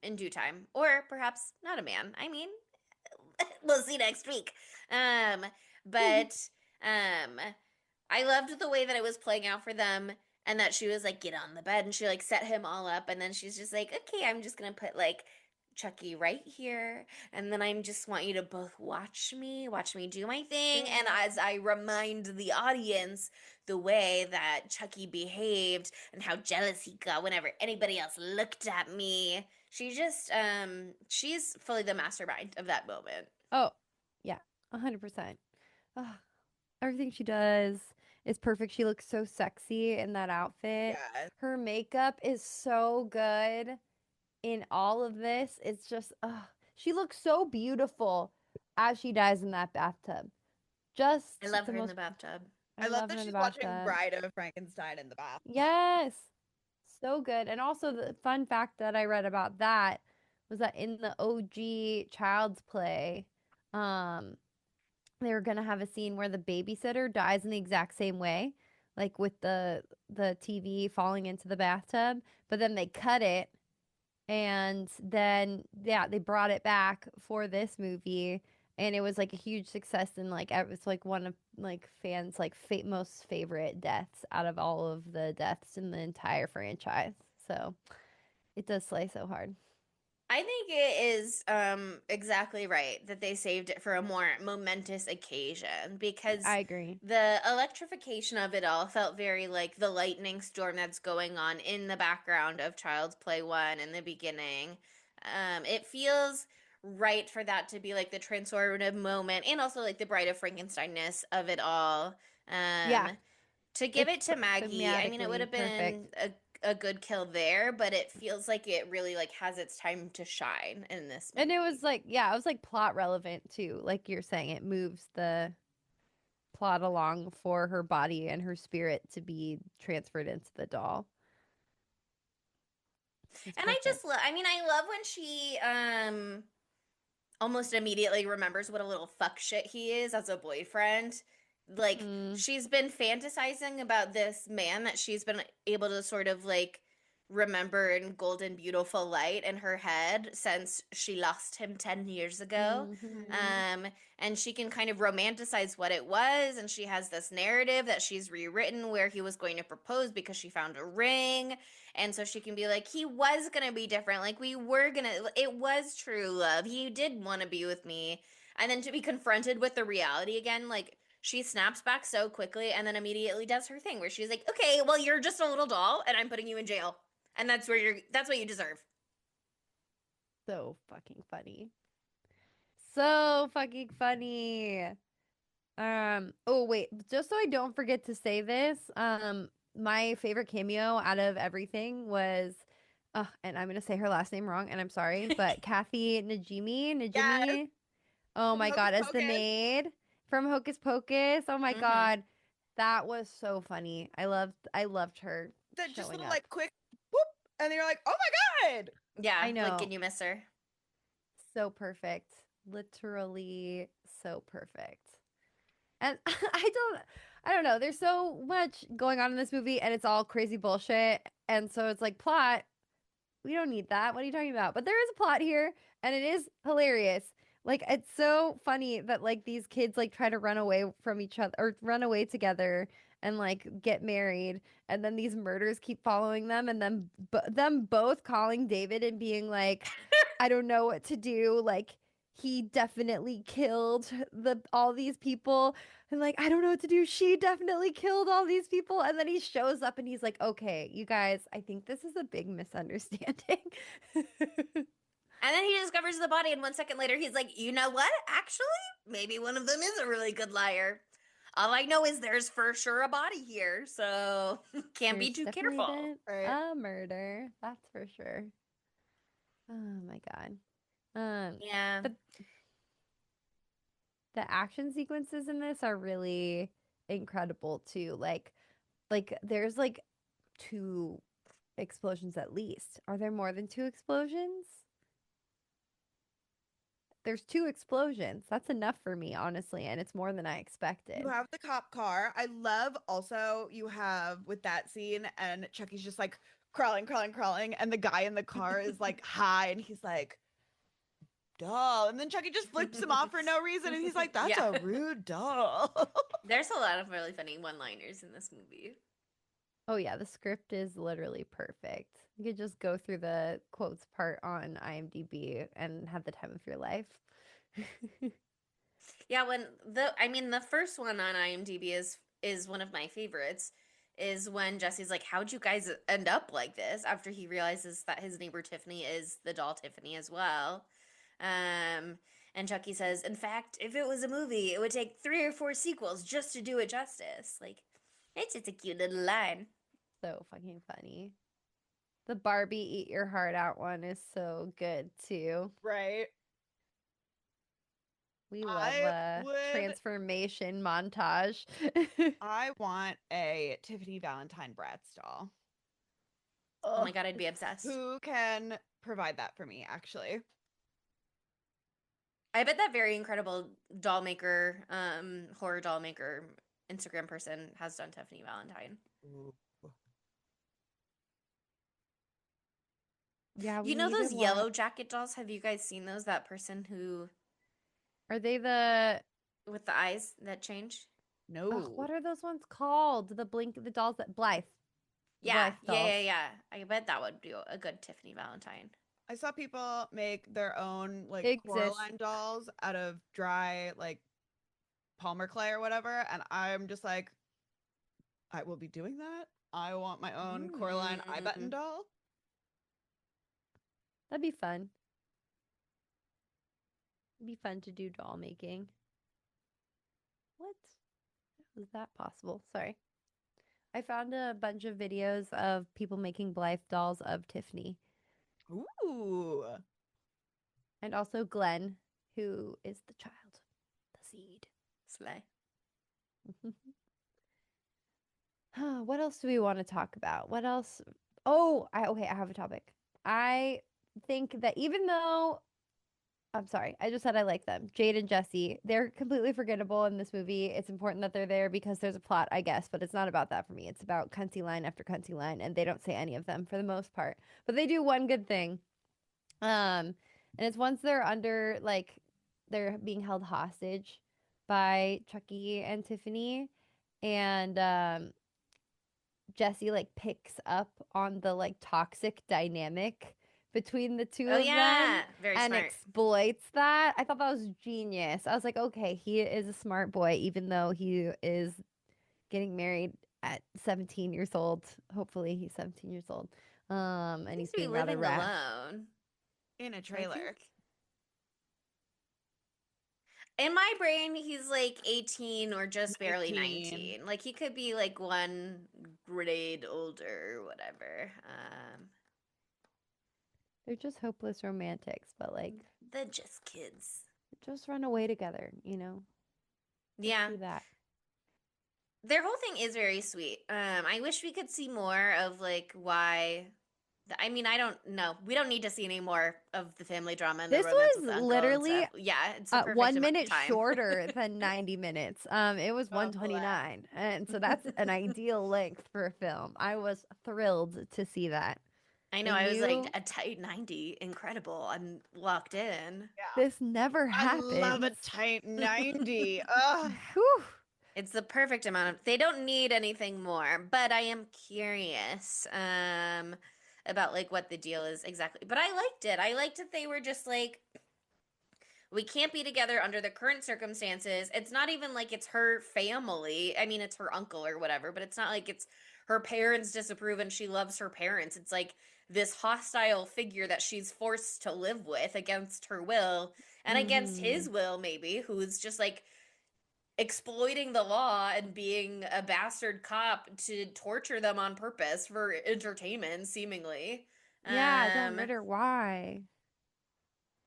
in due time, or perhaps not a man. I mean, we'll see next week. Um, but um, I loved the way that it was playing out for them, and that she was like, "Get on the bed," and she like set him all up, and then she's just like, "Okay, I'm just gonna put like Chucky right here, and then I just want you to both watch me do my thing." And Yeah. as I remind the audience the way that Chucky behaved and how jealous he got whenever anybody else looked at me, she's fully the mastermind of that moment. Oh, yeah, 100%. Ugh, everything she does is perfect. She looks so sexy in that outfit. Yes. Her makeup is so good in all of this. It's just, she looks so beautiful as she dies in that bathtub. I Just love the her in most, the bathtub. I I love love her that in the she's watching bathtub. Bride of Frankenstein in the bath. Yes, so good. And also, the fun fact that I read about that was that in the OG Child's Play, um, they were gonna have a scene where the babysitter dies in the exact same way, like with the TV falling into the bathtub. But then they cut it, and then yeah, they brought it back for this movie, and it was like a huge success. And like it was like one of like fans like most favorite deaths out of all of the deaths in the entire franchise. So it does slay so hard. I think it is exactly right that they saved it for a more momentous occasion because I agree. the electrification of it all felt very like the lightning storm that's going on in the background of Child's Play 1 in the beginning. It feels right for that to be like the transformative moment and also like the Bride of Frankenstein-ness of it all. Um, Yeah, to give it's it to Maggie, I mean, it would thematically have perfect. been a good kill there, but it feels like it really like has its time to shine in this And it movie. was like, yeah, it was like plot relevant too. Like you're saying, it moves the plot along for her body and her spirit to be transferred into the doll. It's And I perfect. just I mean, I love when she almost immediately remembers what a little fuck shit he is as a boyfriend. Like Mm, she's been fantasizing about this man that she's been able to sort of like remember in golden beautiful light in her head since she lost him 10 years ago. hmm Um and she can kind of romanticize what it was, and she has this narrative that she's rewritten where he was going to propose because she found a ring, and so she can be like, he was gonna be different. Like, it was true love. He did want to be with me. And then to be confronted with the reality again, like, she snaps back so quickly and then immediately does her thing where she's like, okay, well, you're just a little doll and I'm putting you in jail. And that's what you deserve. So fucking funny. So fucking funny. Oh wait, just so I don't forget to say this, my favorite cameo out of everything was and I'm gonna say her last name wrong, and I'm sorry, but Kathy Yes, Najimy. Oh from my Hocus god, as the Pocus. maid from Hocus Pocus. Oh my Mm-hmm. god. That was so funny. I loved her That just showing little up. like quick whoop, and you're like, oh my god. Yeah, I like, know. can you miss her? So perfect. Literally so perfect. And I don't know. There's so much going on in this movie and it's all crazy bullshit. And so it's like plot, we don't need that. What are you talking about? But there is a plot here and it is hilarious. Like it's so funny that like these kids like try to run away from each other or run away together and like get married, and then these murders keep following them, and then them both calling David and being like, I don't know what to do, like he definitely killed all these people, and like I don't know what to do, she definitely killed all these people, and then he shows up and he's like, okay, you guys, I think this is a big misunderstanding. And then he discovers the body, and 1 second later, he's like, you know what? Actually, maybe one of them is a really good liar. All I know is there's for sure a body here, so can't be There's too definitely careful. been Right. a murder. That's for sure. Oh my god. Yeah. But the action sequences in this are really incredible too. Like there's like two explosions at least. Are there more than two explosions? There's two explosions. That's enough for me, honestly, and it's more than I You expected. have the cop car. I love also you have with that scene and Chucky's just like crawling, and the guy in the car is like high and he's like, doll. And then Chucky just flips him off for no reason and he's like, that's Yeah. a rude doll. There's a lot of really funny one-liners in this movie. Oh yeah, the script is literally perfect. You could just go through the quotes part on IMDb and have the time of your life. Yeah, the first one on IMDb is one of my favorites. Is when Jesse's like, "How'd you guys end up like this?" After he realizes that his neighbor Tiffany is the doll Tiffany as well. And Chucky says, "In fact, if it was a movie, it would take 3 or 4 sequels just to do it justice." Like, it's just a cute little line. So fucking funny. The Barbie Eat Your Heart Out one is so good too. Right. We love I a would transformation montage. I want a Tiffany Valentine Bratz doll. Oh my Ugh. god, I'd be obsessed. Who can provide that for me, actually? I bet that very incredible doll maker, horror doll maker Instagram person has done Tiffany Valentine. Ooh. Yeah, we You know need a those lot. yellow jacket dolls? Have you guys seen those? That person who Are they the with the eyes that change? ugh, No. what are those ones called? The dolls that Blythe. The Yeah, Blythe dolls. yeah. I bet that would be a good Tiffany Valentine. I saw people make their own like Exists. Coraline dolls out of dry like Palmer clay or whatever, and I'm just like, I will be doing that. I want my own Coraline eye button Mm. doll. That'd be fun. It'd be fun to do doll making. What? How is that possible? Sorry. I found a bunch of videos of people making Blythe dolls of Tiffany. Ooh. And also Glenn, who is the child, the seed. Slay. What else do we want to talk about? What else? Oh, okay, I have a topic. I think that even though I'm sorry, I just said I like them. Jade and Jesse, they're completely forgettable in this movie. It's important that they're there because there's a plot, I guess, but it's not about that for me. It's about cunty line after cunty line, and they don't say any of them for the most part. But they do one good thing. And it's once they're under they're being held hostage by Chucky and Tiffany, and Jesse like picks up on the like toxic dynamic between the two Oh of them yeah, very and smart. exploits that. I thought that was genius. I was like, okay, he is a smart boy, even though he is getting married at 17 years old. Hopefully he's 17 years old. And Seems he's to be being rather living rash. alone. In a So I trailer. think in my brain, he's like 18 or just barely 19. Like he could be like one grade older or whatever. They're just hopeless romantics, but like They're just kids. just run away together, you know? Just Yeah. do that. Their whole thing is very sweet. I wish we could see more of like why. I mean, I don't know. We don't need to see any more of the family drama and the This romance was with the uncle and literally stuff. Yeah, it's the perfect 1 minute time. shorter than 90 minutes. It was Oh, 129. And so that's an ideal length for a film. I was thrilled to see that. I know. I I was like knew a tight 90, incredible. I'm locked in. Yeah. this never I love a happens. tight 90. Ugh. Whew. It's the perfect amount of. They don't need anything more, but I am curious about like what the deal is exactly. But I liked it. I liked that they were just like we can't be together under the current circumstances. It's not even like it's her family. I mean, it's her uncle or whatever, but it's not like it's her parents disapprove and she loves her parents. It's like this hostile figure that she's forced to live with against her will and against Mhm. his will, maybe, who's just like exploiting the law and being a bastard cop to torture them on purpose for entertainment, seemingly. Yeah, I don't Um, matter why.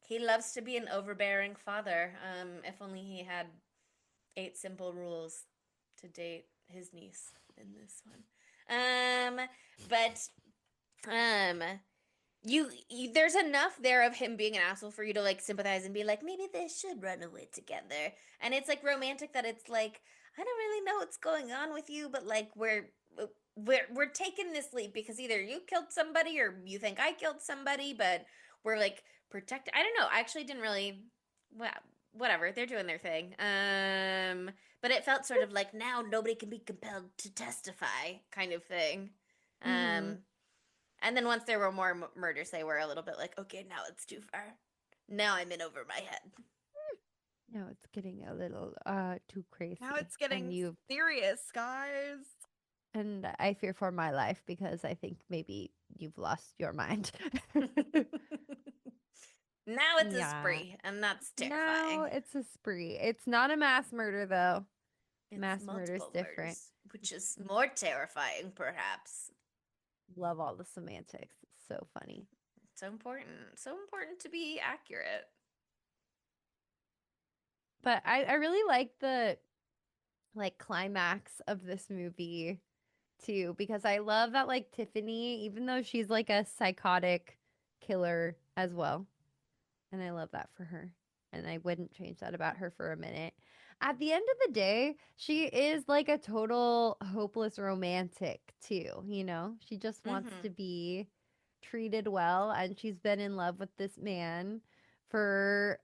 he loves to be an overbearing father. If only he had 8 simple rules to date his niece in this one. But um, you there's enough there of him being an asshole for you to like sympathize and be like, maybe they should run away together. And it's like romantic that it's like, I don't really know what's going on with you, but like we're taking this leap because either you killed somebody or you think I killed somebody, but we're like protect. I don't know. I actually didn't really. Well, whatever. They're doing their thing. But it felt sort of like now nobody can be compelled to testify, kind of thing. Mm-hmm. Um, and then once there were more murders, they were a little bit like, okay, now it's too far. Now I'm in over my head. No, it's getting a little too crazy. Now it's and getting serious, guys. and I fear for my life because I think maybe you've lost your mind. Now it's a Yeah. spree, and that's No, terrifying. it's a spree. It's not a mass murder though. It's Mass murder is multiple different. murders, which is more terrifying, perhaps. Love all the semantics. It's so funny. So important to be accurate. But I really like the like climax of this movie too because I love that like Tiffany, even though she's like a psychotic killer as well, and I love that for her. And I wouldn't change that about her for a minute. At the end of the day, she is like a total hopeless romantic too, you know? She just wants to Mm-hmm. be treated well and she's been in love with this man for,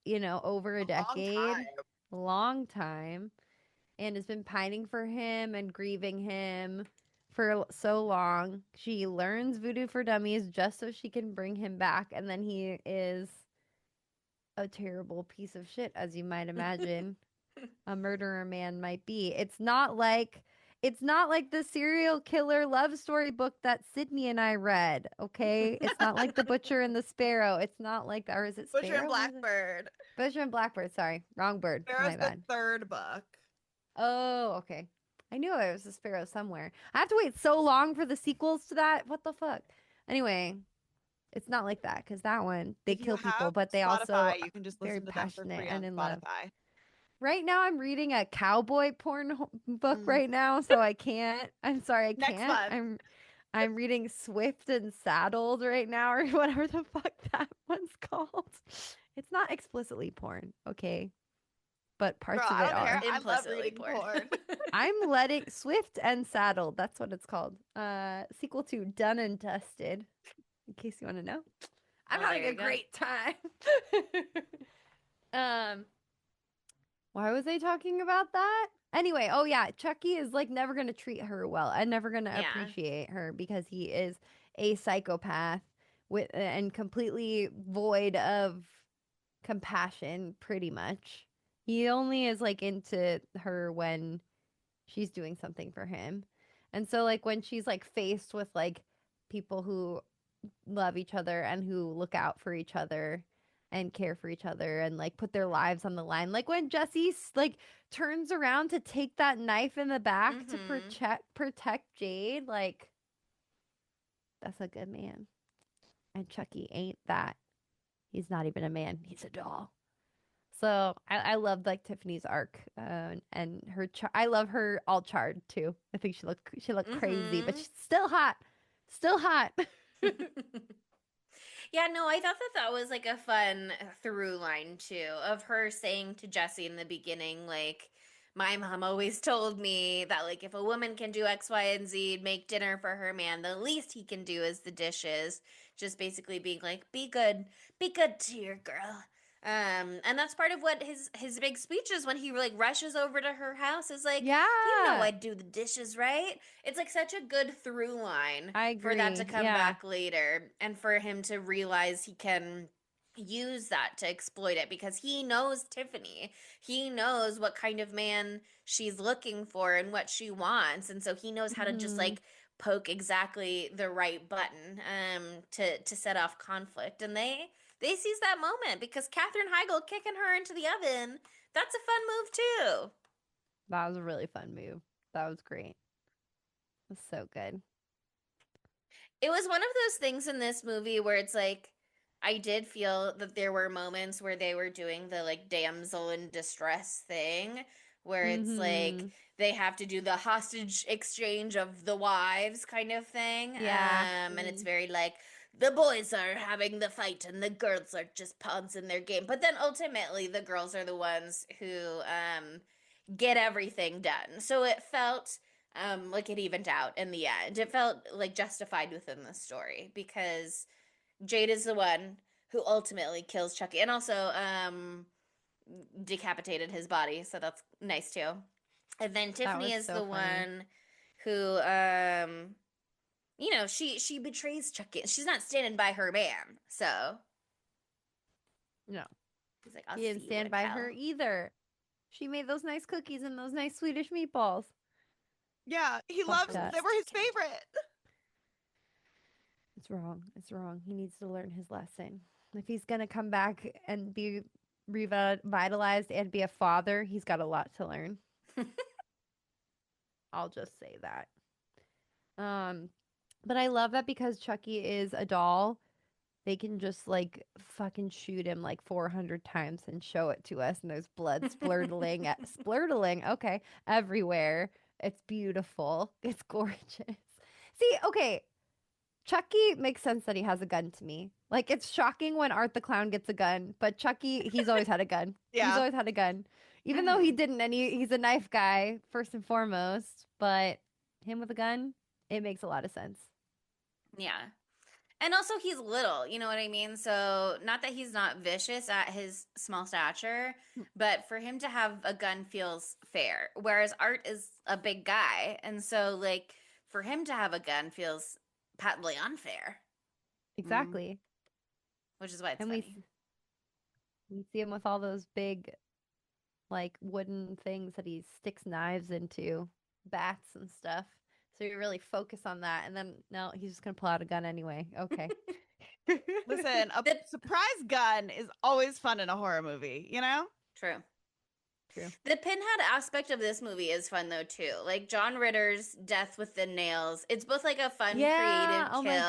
over a A long decade, time. a long time, and has been pining for him and grieving him for so long. She learns voodoo for dummies just so she can bring him back, and then he is a terrible piece of shit, as you might imagine a murderer man might be. It's not like the serial killer love story book that Sydney and I read, okay? It's not like The Butcher and the Sparrow. It's not like, or is it Butcher and Sparrow? What is it? Blackbird. Butcher and Blackbird, sorry. Wrong bird. Sparrow's My the bad. third book. Oh, okay. I knew there was a sparrow somewhere. I have to wait so long for the sequels to that. What the fuck? Anyway, it's not like that because that one they If you kill people, have but they also Spotify, you can just are very listen to them for passionate free and on in love. Spotify. Right now, I'm reading a cowboy porn book Mm. right now, so I can't. I'm sorry, I Next can't. month. I'm reading Swift and Saddled right now, or whatever the fuck that one's called. It's not explicitly porn, okay, but Girl, parts of I it don't care. are. I love Implicitly reading porn. I'm letting Swift and Saddled. That's what it's called. Sequel to Done and Dusted. In case you want to know, I'm Well, having there a you go. great time. um, why was I talking about that? Anyway, oh yeah, Chucky is like never gonna treat her well and never gonna Yeah. appreciate her because he is a psychopath with and completely void of compassion, pretty much. He only is like into her when she's doing something for him. And so like when she's like faced with like people who love each other and who look out for each other and care for each other and like put their lives on the line. Like when Jesse like turns around to take that knife in the back to Mm-hmm. protect Jade, like that's a good man. And Chucky ain't that. He's not even a man. He's a doll. So I love like Tiffany's arc, and her. I love her all charred too. I think she looked crazy, but Mm-hmm. she's still hot. Yeah, no, I thought that was like a fun through line too of her saying to Jesse in the beginning, like, my mom always told me that like if a woman can do X, Y, and Z, make dinner for her man, the least he can do is the dishes. Just basically being like, be good to your girl. And that's part of what his big speech is when he like rushes over to her house is like, Yeah, you know I'd do the dishes, right? It's like such a good through line I for that to agree. come Yeah. back later and for him to realize he can use that to exploit it because he knows Tiffany. He knows what kind of man she's looking for and what she wants. And so he knows how to just Mhm. like poke exactly the right button to set off conflict. And they seize that moment because Katherine Heigl kicking her into the oven, that's a fun move too. That was a really fun move. That was great. It was so good. It was one of those things in this movie where it's like I did feel that there were moments where they were doing the like damsel in distress thing where it's like Mm-hmm. they have to do the hostage exchange of the wives kind of thing. Yeah. And it's very like the boys are having the fight and the girls are just pawns in their game. But then ultimately the girls are the ones who get everything done. So it felt like it evened out in the end. It felt like justified within the story because Jade is the one who ultimately kills Chucky and also decapitated his body, so that's nice too. And then That Tiffany was is so the funny. one who you know, she betrays Chucky. She's not standing by her man. So No. he's like, I'll He see didn't you stand in by her hell. either. She made those nice cookies and those nice Swedish meatballs. Yeah, he Fucked loves. up. They were his favorite. It's wrong. It's wrong. He needs to learn his lesson. If he's going to come back and be revitalized and be a father, he's got a lot to learn. I'll just say that. Um, but I love that because Chucky is a doll, they can just like fucking shoot him like 400 times and show it to us, and there's blood splurtling, okay, everywhere. It's beautiful. It's gorgeous. See, okay, Chucky makes sense that he has a gun to me. Like, it's shocking when Art the Clown gets a gun, but Chucky, he's always had a gun. He's Yeah. always had a gun. Even though he didn't, and he's a knife guy, first and foremost, but him with a gun, it makes a lot of sense. Yeah. And also he's little, you know what I mean? So not that he's not vicious at his small stature, but for him to have a gun feels fair. Whereas Art is a big guy, and so like for him to have a gun feels patently unfair, Exactly. which is why it's And funny. we see him with all those big, like, wooden things that he sticks knives into, bats and stuff. So you really focus on that. And then, no, he's just going to pull out a gun anyway. Okay. Listen, a The surprise gun is always fun in a horror movie, you know? true. True. The pinhead aspect of this movie is fun though too. Like John Ritter's death with the nails. It's both like a fun Yeah. creative Oh my kill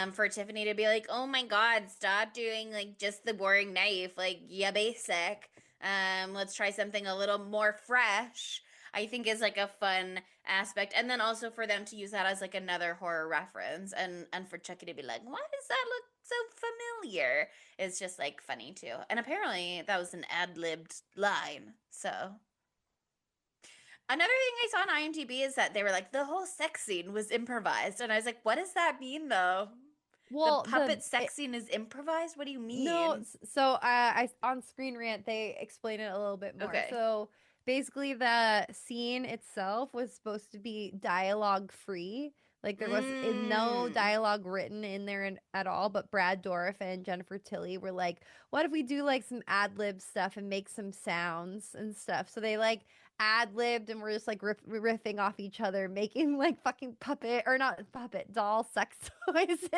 God. for Tiffany to be like, "Oh my god, stop doing like just the boring knife. Like, yeah, basic. Let's try something a little more fresh." I think is like a fun aspect. And then also for them to use that as like another horror reference and for Chucky to be like, "Why does that look so familiar?" Is just like funny too. And apparently that was an ad-libbed line. So another thing I saw on IMDb is that they were like the whole sex scene was improvised, and I was like, what does that mean though? The Well, puppet sex scene is improvised? What do you no, mean? so I on Screen Rant they explain it a little bit more. Okay. So basically, the scene itself was supposed to be dialogue free. Like there was no Mm. dialogue written in there at all. But Brad Dourif and Jennifer Tilly were like, "What if we do like some ad lib stuff and make some sounds and stuff?" So they like ad libbed and we're just like riffing off each other, making like fucking puppet or not puppet doll sex noises.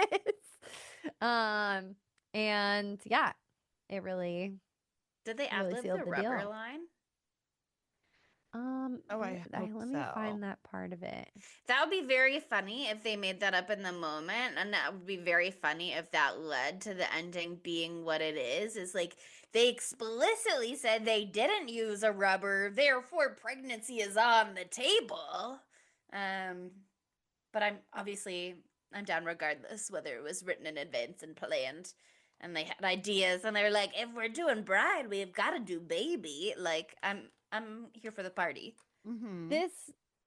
Um, and yeah, it really, Did they it really ad-lib sealed the the rubber deal. line? Oh, I hope Let me so. find that part of it. That would be very funny if they made that up in the moment, and that would be very funny if that led to the ending being what it is. Is like they explicitly said they didn't use a rubber, therefore pregnancy is on the table. Um, but I'm down regardless whether it was written in advance and planned, and they had ideas, and they're like, if we're doing bride, we've got to do baby. Like I'm here for the party. Mm-hmm.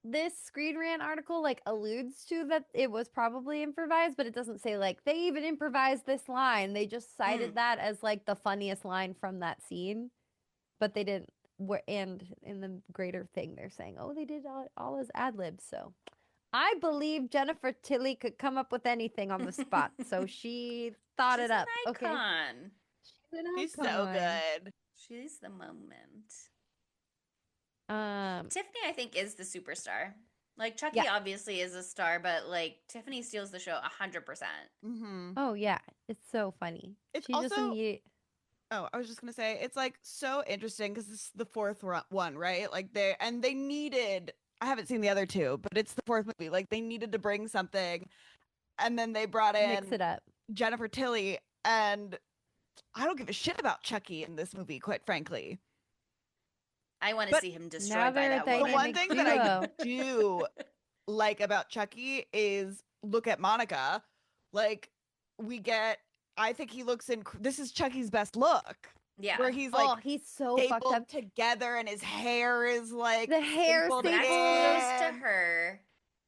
This Screen Rant article like alludes to that it was probably improvised, but it doesn't say like they even improvised this line. They just cited Mm. that as like the funniest line from that scene, but they didn't. And in the greater thing, they're saying, oh, they did all as ad libs. So I believe Jennifer Tilly could come up with anything on the spot. So she thought She's it an up. Okay. icon. She's an He's so icon. good. She's the moment. Um, Tiffany, I think, is the superstar. Like yeah. Chucky obviously is a star, but like Tiffany steals the show 100%. Mm-hmm. Oh yeah. It's so funny. It's She just also, immediate Oh, I was just gonna say it's like so interesting because this is the fourth one, right? Like they needed. I haven't seen the other two, but it's the fourth movie. Like they needed to bring something, and then they brought Mix in it up. Jennifer Tilly, and I don't give a shit about Chucky in this movie, quite frankly. I want to But see him Now destroyed by they're a that the woman. one dynamic thing that I duo. do like about Chucky is look at Monica. Like we get, I think he looks in. This is Chucky's best look, Yeah. where he's like Oh, he's so fucked stapled up. together and his hair is like The hair stapled That's stapled close to in. her.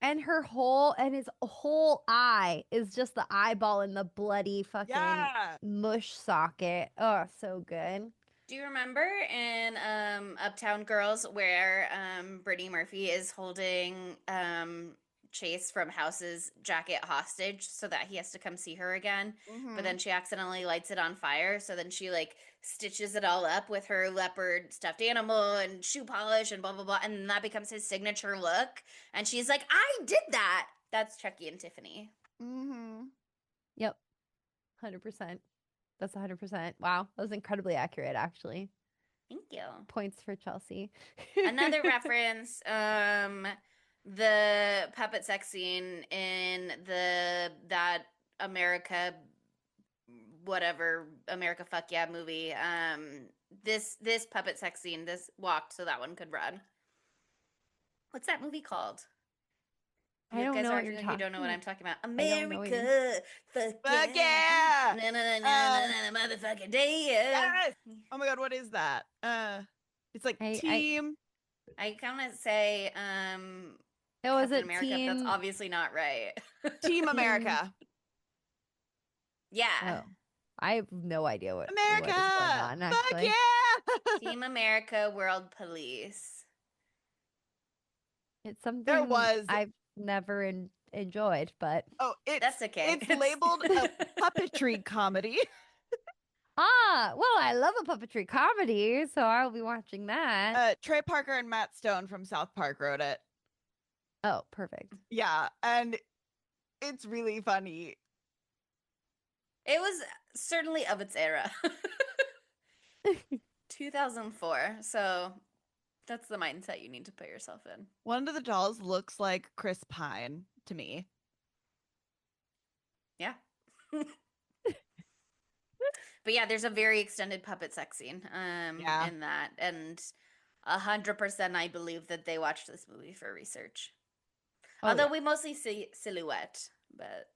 And his whole eye is just the eyeball in the bloody fucking Yeah. mush socket. Oh, so good. Do you remember in Uptown Girls where Brittany Murphy is holding Chase from House's jacket hostage so that he has to come see her again, but then she accidentally lights it on fire, so then she like stitches it all up with her leopard stuffed animal and shoe polish and blah blah blah, and then that becomes his signature look, and she's like, I did that. That's Chucky and Tiffany. Yep. 100%. That's 100%. Wow. That was incredibly accurate, actually. Thank you. Points for Chelsea. Another reference, the puppet sex scene in that America Fuck Yeah movie. This puppet sex scene, this walked so that one could run. What's that movie called? I don't know what you're You talking don't know what I'm talking about. don't know what America, fuck yeah. Na, na, na, na, na, na, motherfucking day. Yes. Oh my god, what is that? It's like team. I kind of say It was Captain a America. team. That's obviously not right. Team America. Yeah. Oh, I have no idea what America. what is going on, Fuck actually. yeah. Team America, World Police. It's something There was. I've never enjoyed, but Oh, That's okay. It's labeled a puppetry comedy. well, I love a puppetry comedy, so I'll be watching that. Trey Parker and Matt Stone from South Park wrote it. Oh, perfect. Yeah, and it's really funny. It was certainly of its era. 2004. So that's the mindset you need to put yourself in. One of the dolls looks like Chris Pine to me. Yeah. But yeah, there's a very extended puppet sex scene in that. And 100% I believe that they watched this movie for research. Oh, Although yeah. we mostly see silhouette, but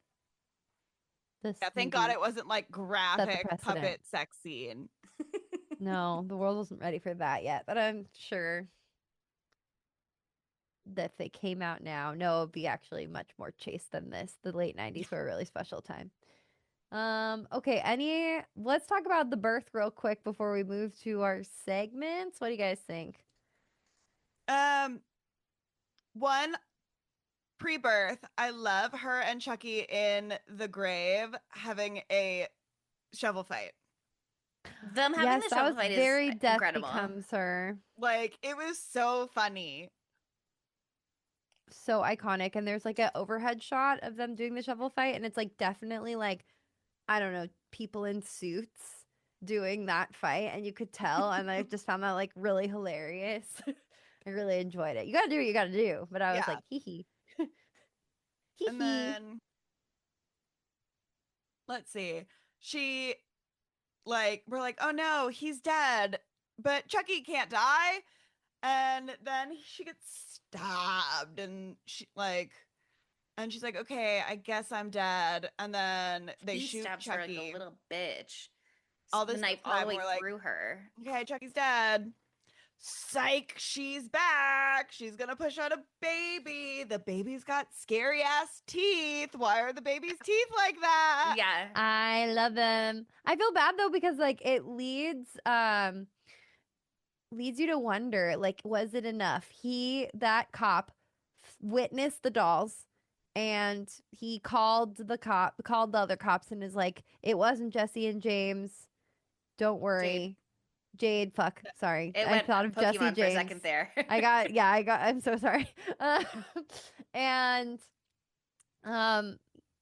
Thank God it wasn't like graphic puppet sex scene. No, the world wasn't ready for that yet, but I'm sure that if they came out now, no, it would be actually much more chaste than this. The late 90s were a really special time. Okay, let's talk about the birth real quick before we move to our segments. What do you guys think? One, pre-birth, I love her and Chucky in the grave having a shovel fight. them having the shovel fight very is Death incredible. Becomes Her. Like, it was so funny. So iconic. And there's like an overhead shot of them doing the shovel fight, and it's like definitely like, I don't know, people in suits doing that fight, and you could tell. And I just found that like really hilarious. I really enjoyed it. You gotta do what you gotta do. But I was like, hee hee. And then let's see. We're like, oh no, he's dead. But Chucky can't die. And then she gets stabbed, and she's like, okay, I guess I'm dead. And then they shoot stabs Chucky. her like a little bitch. All the this knife time, all the way we're like, through her. Okay, Chucky's dead. Psych, she's back. She's gonna push out a baby. The baby's got scary ass teeth. Why are the baby's teeth like that? Yeah. I love them. I feel bad though because like it leads you to wonder, like, was it enough? That cop witnessed the dolls, and he called the other cops and is like, it wasn't Jesse and James. Don't worry. Jade, fuck. Sorry. I thought of Pokemon Jesse James for a second there. I'm so sorry. And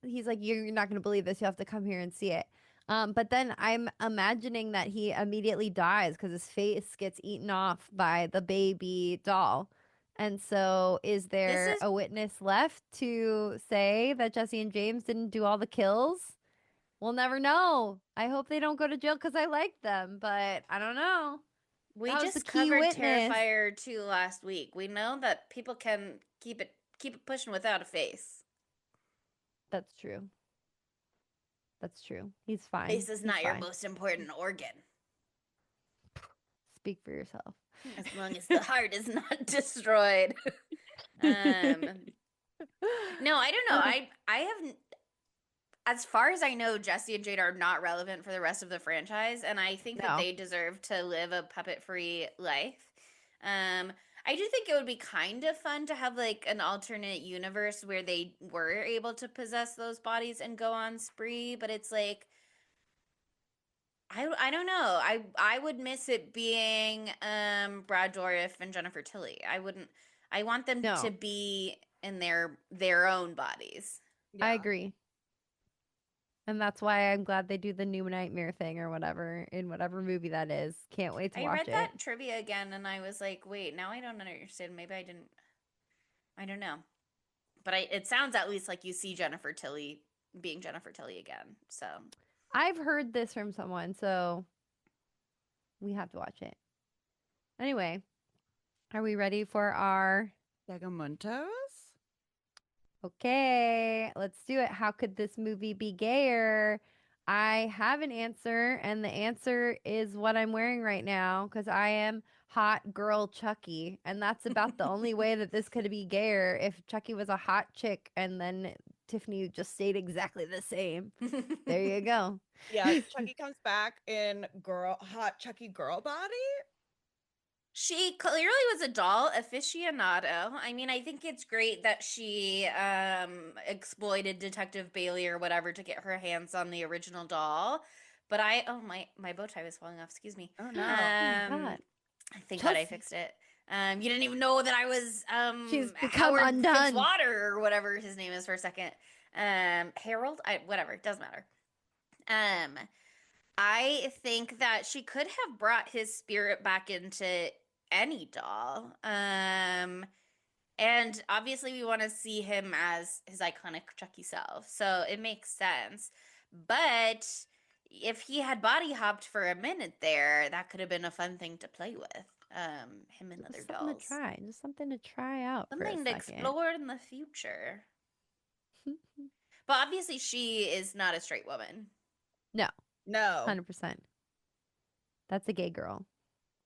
he's like, you're not going to believe this. You have to come here and see it. But then I'm imagining that he immediately dies because his face gets eaten off by the baby doll. And so, is This there is a witness left to say that Jesse and James didn't do all the kills? We'll never know. I hope they don't go to jail because I like them, but I don't know. we That was the just key covered witness. Terrifier 2 last week. We know that people can keep it pushing without a face. That's true. That's true. He's fine. Face is He's not your fine. most important organ. Speak for yourself. As long as the heart is not destroyed. No, I don't know. I have, as far as I know, Jesse and Jade are not relevant for the rest of the franchise, and I think that No. they deserve to live a puppet-free life. I do think it would be kind of fun to have like an alternate universe where they were able to possess those bodies and go on spree, but it's like I don't know. I would miss it being Brad Dourif and Jennifer Tilly. I want them No. to be in their own bodies. I agree. And that's why I'm glad they do the new Nightmare thing or whatever in whatever movie that is. Can't wait to I watch read it. that trivia again and I was like, wait, now I don't understand. Maybe I didn't. I don't know. But it sounds at least like you see Jennifer Tilly being Jennifer Tilly again. So I've heard this from someone, so we have to watch it. Anyway, are we ready for our Segamuntos? Okay, let's do it. How could this movie be gayer? I have an answer, and the answer is what I'm wearing right now because I am hot girl Chucky, and that's about the only way that this could be gayer if Chucky was a hot chick and then Tiffany just stayed exactly the same. There you go. Yeah, Chucky comes back in hot Chucky girl body. she clearly was a doll aficionado. I mean, I think it's great that she exploited Detective Bailey or whatever to get her hands on the original doll. But my bow tie was falling off. Excuse me. Oh no. Thank God I fixed it. You didn't even know that I was She's become Howard undone. Fitzwater or whatever his name is for a second. Harold, whatever, it doesn't matter. I think that she could have brought his spirit back into any doll. And obviously we want to see him as his iconic Chucky self. So it makes sense. But if he had body hopped for a minute there, that could have been a fun thing to play with. Him and other dolls. Something to try. Just something to try out. Something to explore in the future. But obviously she is not a straight woman. No. 100%. That's a gay girl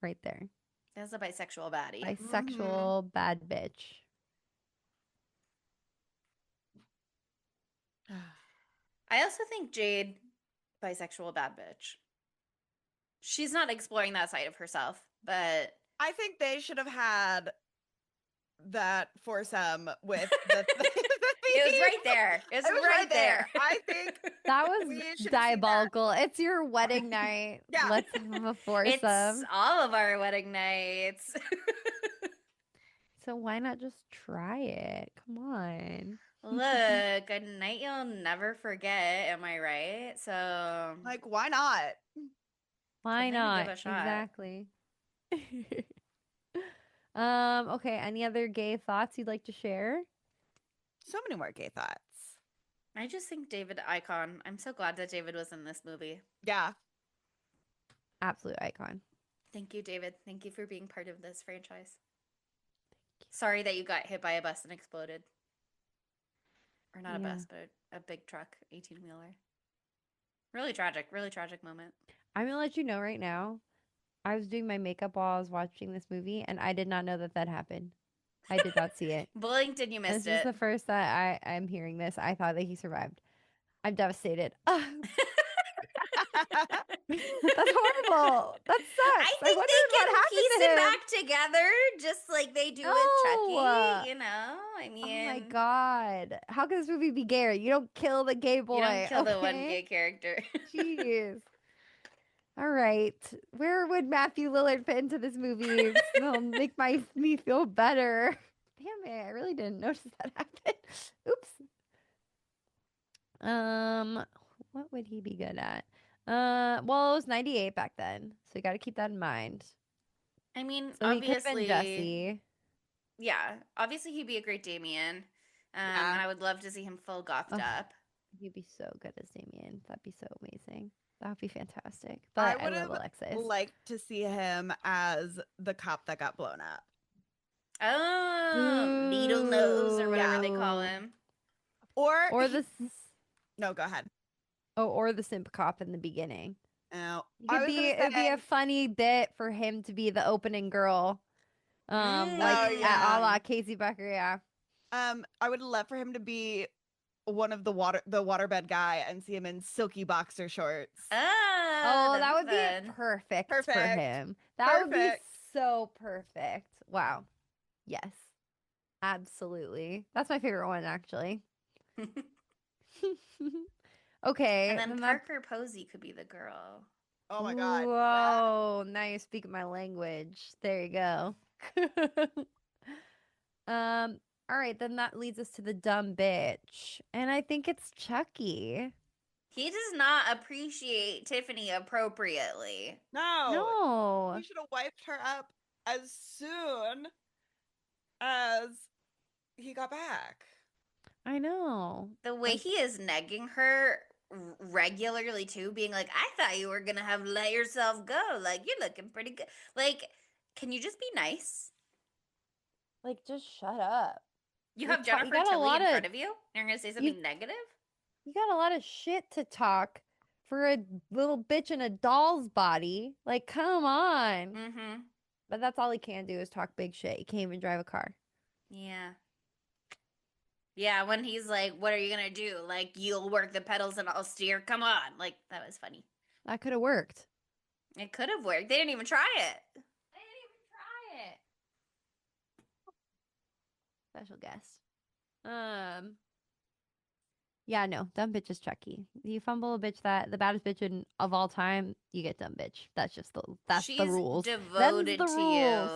right there. That's a bisexual baddie. Bisexual bad bitch. I also think Jade, bisexual bad bitch. She's not exploring that side of herself, but I think they should have had that foursome with the it was right there. It was right there. I think that was diabolical. It's your wedding night. Yeah. Let's have a foursome. It's all of our wedding nights. So why not just try it? Come on. Look, a night you'll never forget. Am I right? So, like, why not? Why not? Give a shot. Exactly. Okay. Any other gay thoughts you'd like to share? So many more gay thoughts. I just think David icon. I'm so glad that David was in this movie. Yeah. Absolute icon. Thank you, David. Thank you for being part of this franchise. Sorry that you got hit by a bus and exploded. Or not a bus, but a big truck, 18-wheeler. Really tragic moment. I'm going to let you know right now. I was doing my makeup while I was watching this movie, and I did not know that that happened. I did not see it. Blinked and you missed it. This is the first that I'm hearing this. I thought that he survived. I'm devastated. That's horrible. That sucks. I think they can piece it back together just like they do with Chucky, you know? I mean... Oh my God. How can this movie be gay? You don't kill the gay boy. You don't kill the one gay character. Jeez. All right. Where would Matthew Lillard fit into this movie? It'll make me feel better. Damn it. I really didn't notice that happen. Oops. What would he be good at? Well, it was 98 back then, so you got to keep that in mind. I mean, So he could have been obviously, Jesse. yeah, obviously he'd be a great Damien. And Yeah. I would love to see him full gothed Ugh, up. he'd be so good as Damien. That'd be so amazing. That would be fantastic. I But I would love have Alexis. liked to see him as the cop that got blown up. Oh, needle nose or whatever they call Boo. him. Or He, the no, go ahead. or the simp cop in the beginning. No, It I could was be gonna it'd be a say, funny bit for him to be the opening girl. Like oh a yeah. la Casey Becker, yeah. I would love for him to be one of the waterbed guy and see him in silky boxer shorts. Ah, Oh, that'd that be would fun. be perfect for Perfect. him. That would be Perfect. so perfect. Wow. Yes. Absolutely. That's my favorite one, actually. Okay, And then then that. Parker Posey could be the girl. Oh my god. Whoa, now you're speaking my language. There you go. All right, then that leads us to the dumb bitch. And I think it's Chucky. He does not appreciate Tiffany appropriately. No, No. he should have wiped her up as soon as he got back. I know. The way Like, he is negging her regularly too, being like, "I thought you were gonna have let yourself go. Like you're looking pretty good. Like, can you just be nice? just shut up. You You're have you Jennifer got a Tilly lot in of front of you, and you're gonna say you something negative? you got a lot of shit to talk for a little bitch in a doll's body. Like, come on. Mm-hmm. But that's all he can do is talk big shit. He can't even drive a car. Yeah. Yeah, when he's like, "What are you gonna do? Like, you'll work the pedals and I'll steer. Come on!" Like that was funny. That could have worked. It could have worked. They didn't even try it. They didn't even try it. Special guest. Um, yeah, no, dumb bitch is Chucky. You fumble a bitch that the baddest bitch of all time, you get dumb bitch. That's the She's rules. Them's devoted the to rules.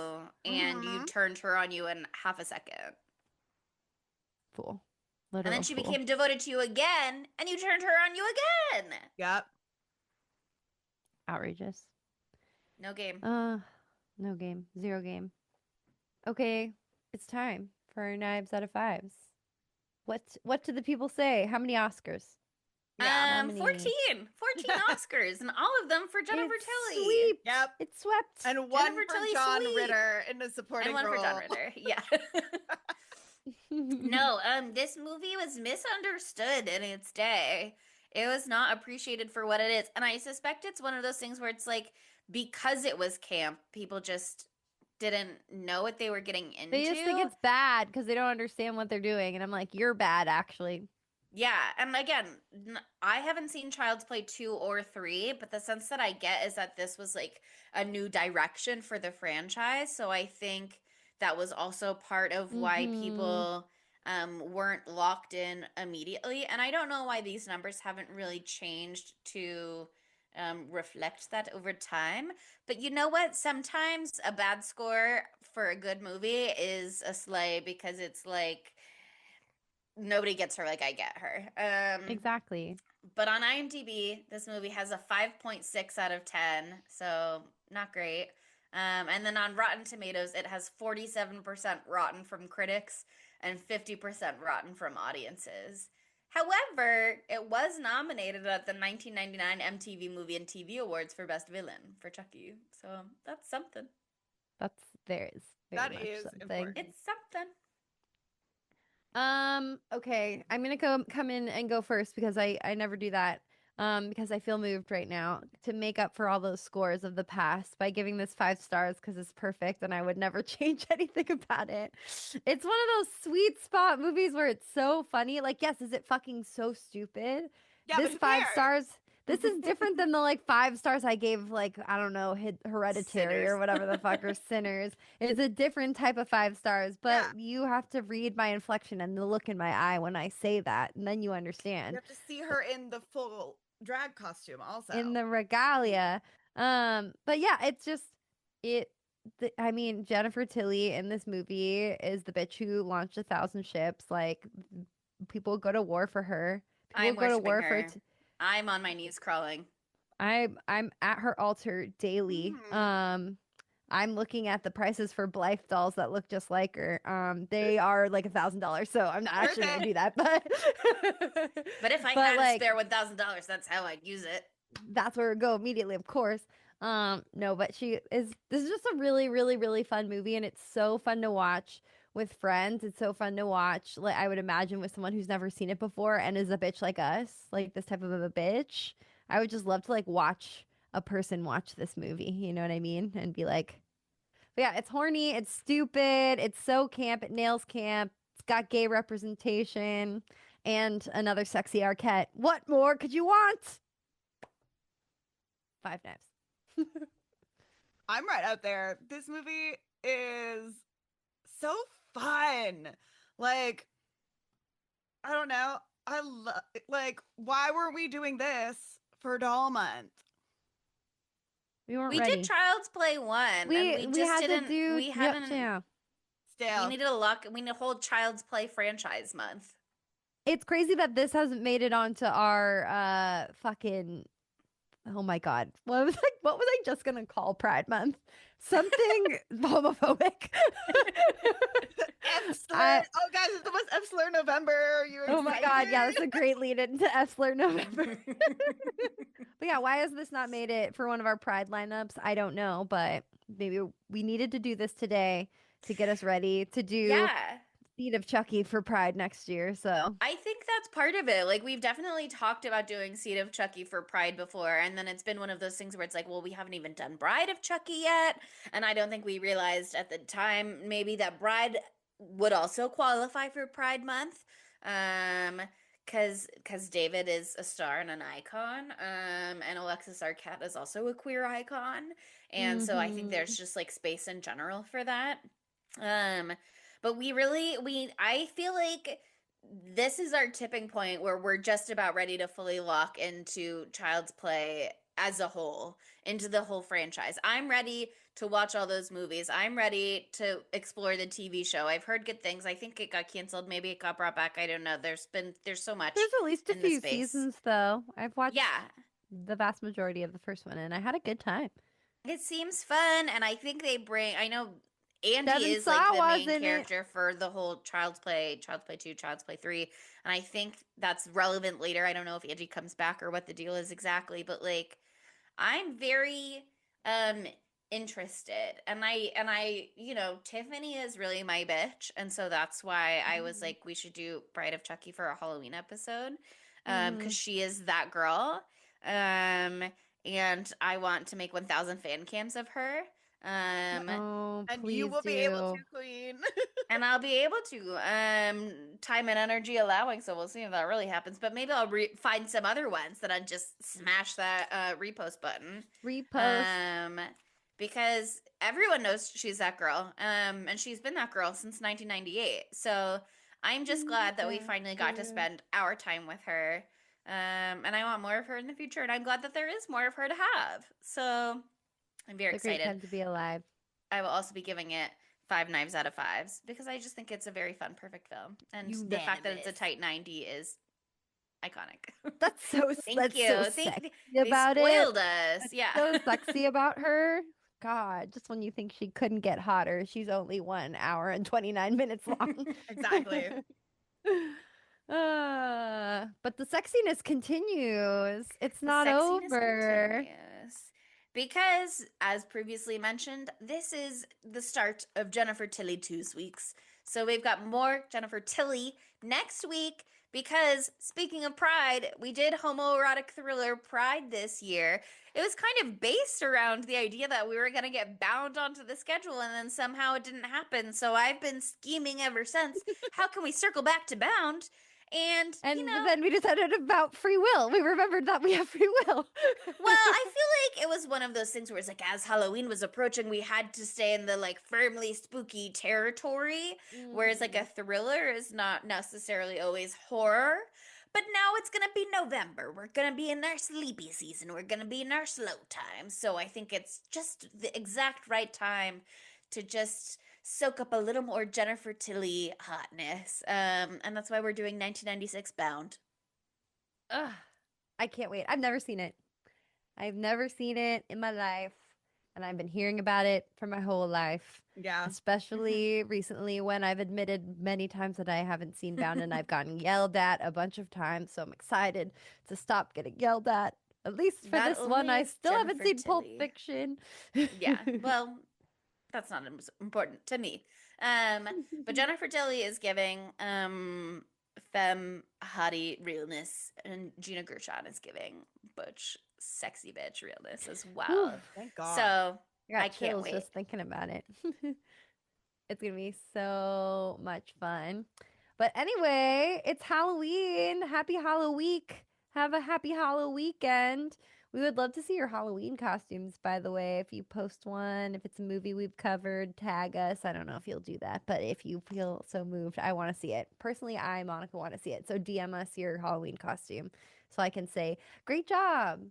you, and you turned her on you in half a second. Fool, And then literal she fool. became devoted to you again, and you turned her on you again. Yep. Outrageous. No game. No game, zero game. Okay, it's time for our knives out of fives. What do the people say? How many Oscars? Yeah. How many? 14 Oscars, and all of them for Jennifer It's Tilly. sweep. Yep. It's swept. And one Jennifer for Tilly John sweep. Ritter in the supporting And one role. for John Ritter. Yeah. No, this movie was misunderstood in its day. It was not appreciated for what it is. And I suspect it's one of those things where it's like, because it was camp, people just didn't know what they were getting into. They just think it's bad because they don't understand what they're doing. And I'm like, you're bad, actually. Yeah, and again, I haven't seen Child's Play 2 or 3, but the sense that I get is that this was like a new direction for the franchise. So I think that was also part of why people weren't locked in immediately. And I don't know why these numbers haven't really changed to reflect that over time. But you know what? Sometimes a bad score for a good movie is a slay because it's like nobody gets her like I get her. Exactly. But on IMDb, this movie has a 5.6 out of 10, so not great. And then on Rotten Tomatoes, it has 47% rotten from critics and 50% rotten from audiences. However, it was nominated at the 1999 MTV Movie and TV Awards for Best Villain for Chucky. So that's something. There is very That much is something. important. It's something. Okay. I'm gonna come in and go first because I never do that. Because I feel moved right now to make up for all those scores of the past by giving this 5 stars because it's perfect and I would never change anything about it. It's one of those sweet spot movies where it's so funny. Like, yes, is it fucking so stupid? Yeah, but This who 5 stars. cares? This is different than the like 5 stars I gave like I don't know Hereditary Sinners. or whatever the fuck or Sinners. It's a different type of 5 stars, but Yeah. you have to read my inflection and the look in my eye when I say that, and then you You understand have to see her in the full drag costume also. in the regalia. But yeah, it's just it. I mean, Jennifer Tilly in this movie is the bitch who launched 1,000 ships. Like people go to war for her. People I'm go to worshiping war her. I'm on my knees crawling. I'm at her altar daily. I'm looking at the prices for Blythe dolls that look just like her. They are like $1,000, so I'm not Worth actually gonna it. do that. But But if I but had a like spare $1,000, that's how I'd use it. that's where it go immediately, of course. No, but this is just a really, really, really fun movie, and it's so fun to watch with friends. It's so fun to watch, like I would imagine with someone who's never seen it before and is a bitch like us, like this type of a bitch. I would just love to like watch a person watch this movie, you know what I mean? And be like, but yeah, it's horny, it's stupid, it's so camp, it nails camp, it's got gay representation, and another sexy Arquette. What more could you want? Five Knives. I'm right out there. This movie is so fun. Like, I don't know. I love, like, why were we doing this for Doll Month? We weren't We ready. did Child's Play 1, and we just had didn't. to do. We Yep, haven't. yeah. We Still, needed a lock. We need a whole Child's Play franchise month. It's crazy that this hasn't made it onto our fucking. Oh my god, what was I just gonna call Pride Month? Something homophobic. F slur. I, Oh, guys, it's the most F slur November. You're oh my god, yeah, that's a great lead into F slur November. Yeah. But yeah, why has this not made it for one of our Pride lineups? I don't know, but maybe we needed to do this today to get us ready to do Seed of Chucky for Pride next year. So I think that's part of it. Like, we've definitely talked about doing Seed of Chucky for Pride before, and then it's been one of those things where it's like, well, we haven't even done Bride of Chucky yet, and I don't think we realized at the time maybe that Bride would also qualify for Pride Month. Because David is a star and an icon, and Alexis Arquette is also a queer icon, and so I think there's just like space in general for that. But I feel like this is our tipping point where we're just about ready to fully lock into Child's Play as a whole, into the whole franchise. I'm ready to watch all those movies. I'm ready to explore the TV show. I've heard good things. I think it got canceled. Maybe it got brought back. I don't know. There's so much there's at least a in the few space. seasons, though. I've watched Yeah. the vast majority of the first one, and I had a good time. It seems fun, and I think I know Andy Devin is like the Sawa's main in it. character for the whole Child's Play 2, Child's Play 3, and I think that's relevant later. I don't know if Andy comes back or what the deal is exactly, but like I'm very interested. And Tiffany is really my bitch, and so that's why I was like we should do Bride of Chucky for a Halloween episode. Cuz she is that girl. And I want to make 1,000 fan cams of her. Oh, and please you will do. be able to, Queen. And I'll be able to, time and energy allowing, so we'll see if that really happens. But maybe I'll find some other ones that I just smash that repost button. Repost. Because everyone knows she's that girl, and she's been that girl since 1998. So I'm just glad that we finally got to spend our time with her. And I want more of her in the future, and I'm glad that there is more of her to have. So I'm very It's a great excited. time to be alive. I will also be giving it 5 knives out of 5s because I just think it's a very fun, perfect film. And the fact that it's a tight 90 is iconic. That's so Thank you. So Thank sexy they about spoiled it. us. That's Yeah. so sexy about her. God, just when you think she couldn't get hotter, she's only 1 hour and 29 minutes long. Exactly. But the sexiness continues. It's The not sexiness over. continues. Because, as previously mentioned, this is the start of Jennifer Tilly TwosWeeks. So we've got more Jennifer Tilly next week because, speaking of Pride, we did homoerotic thriller Pride this year. It was kind of based around the idea that we were going to get bound onto the schedule, and then somehow it didn't happen. So I've been scheming ever since. How can we circle back to Bound? And then we decided about free will. We remembered that we have free will. well, I feel like it was one of those things where it's like as Halloween was approaching, we had to stay in the like firmly spooky territory, whereas like a thriller is not necessarily always horror. But now it's gonna be November. We're gonna be in our sleepy season. We're gonna be in our slow time. So I think it's just the exact right time to just soak up a little more Jennifer Tilly hotness. And that's why we're doing 1996 Bound. Ugh, I can't wait. I've never seen it. I've never seen it in my life, and I've been hearing about it for my whole life. Yeah. Especially recently when I've admitted many times that I haven't seen Bound and I've gotten yelled at a bunch of times. So I'm excited to stop getting yelled at least for Not this one. only I is still haven't Jennifer seen Pulp Tilly. Fiction. Yeah, well, that's not important to me. But Jennifer Tilly is giving femme hottie realness, and Gina Gershon is giving butch sexy bitch realness as Whew, well. Thank God. So I got I can't chills wait. just thinking about it. It's gonna be so much fun. But anyway, it's Halloween. Happy Halloween. Have a happy Halloween weekend. We would love to see your Halloween costumes, by the way. If you post one, if it's a movie we've covered, tag us. I don't know if you'll do that, but if you feel so moved, I want to see it. Personally, I, Monica, want to see it. So DM us your Halloween costume so I can say, great job.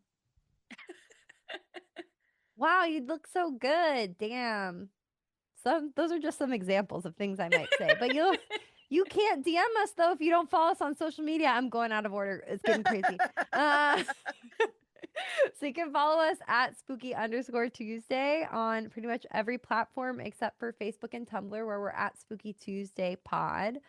Wow, you look so good. Damn. Those are just some examples of things I might say. But you can't DM us though if you don't follow us on social media. I'm going out of order. It's getting crazy. So you can follow us at spooky_Tuesday on pretty much every platform except for Facebook and Tumblr, where we're at Spooky Tuesday Pod.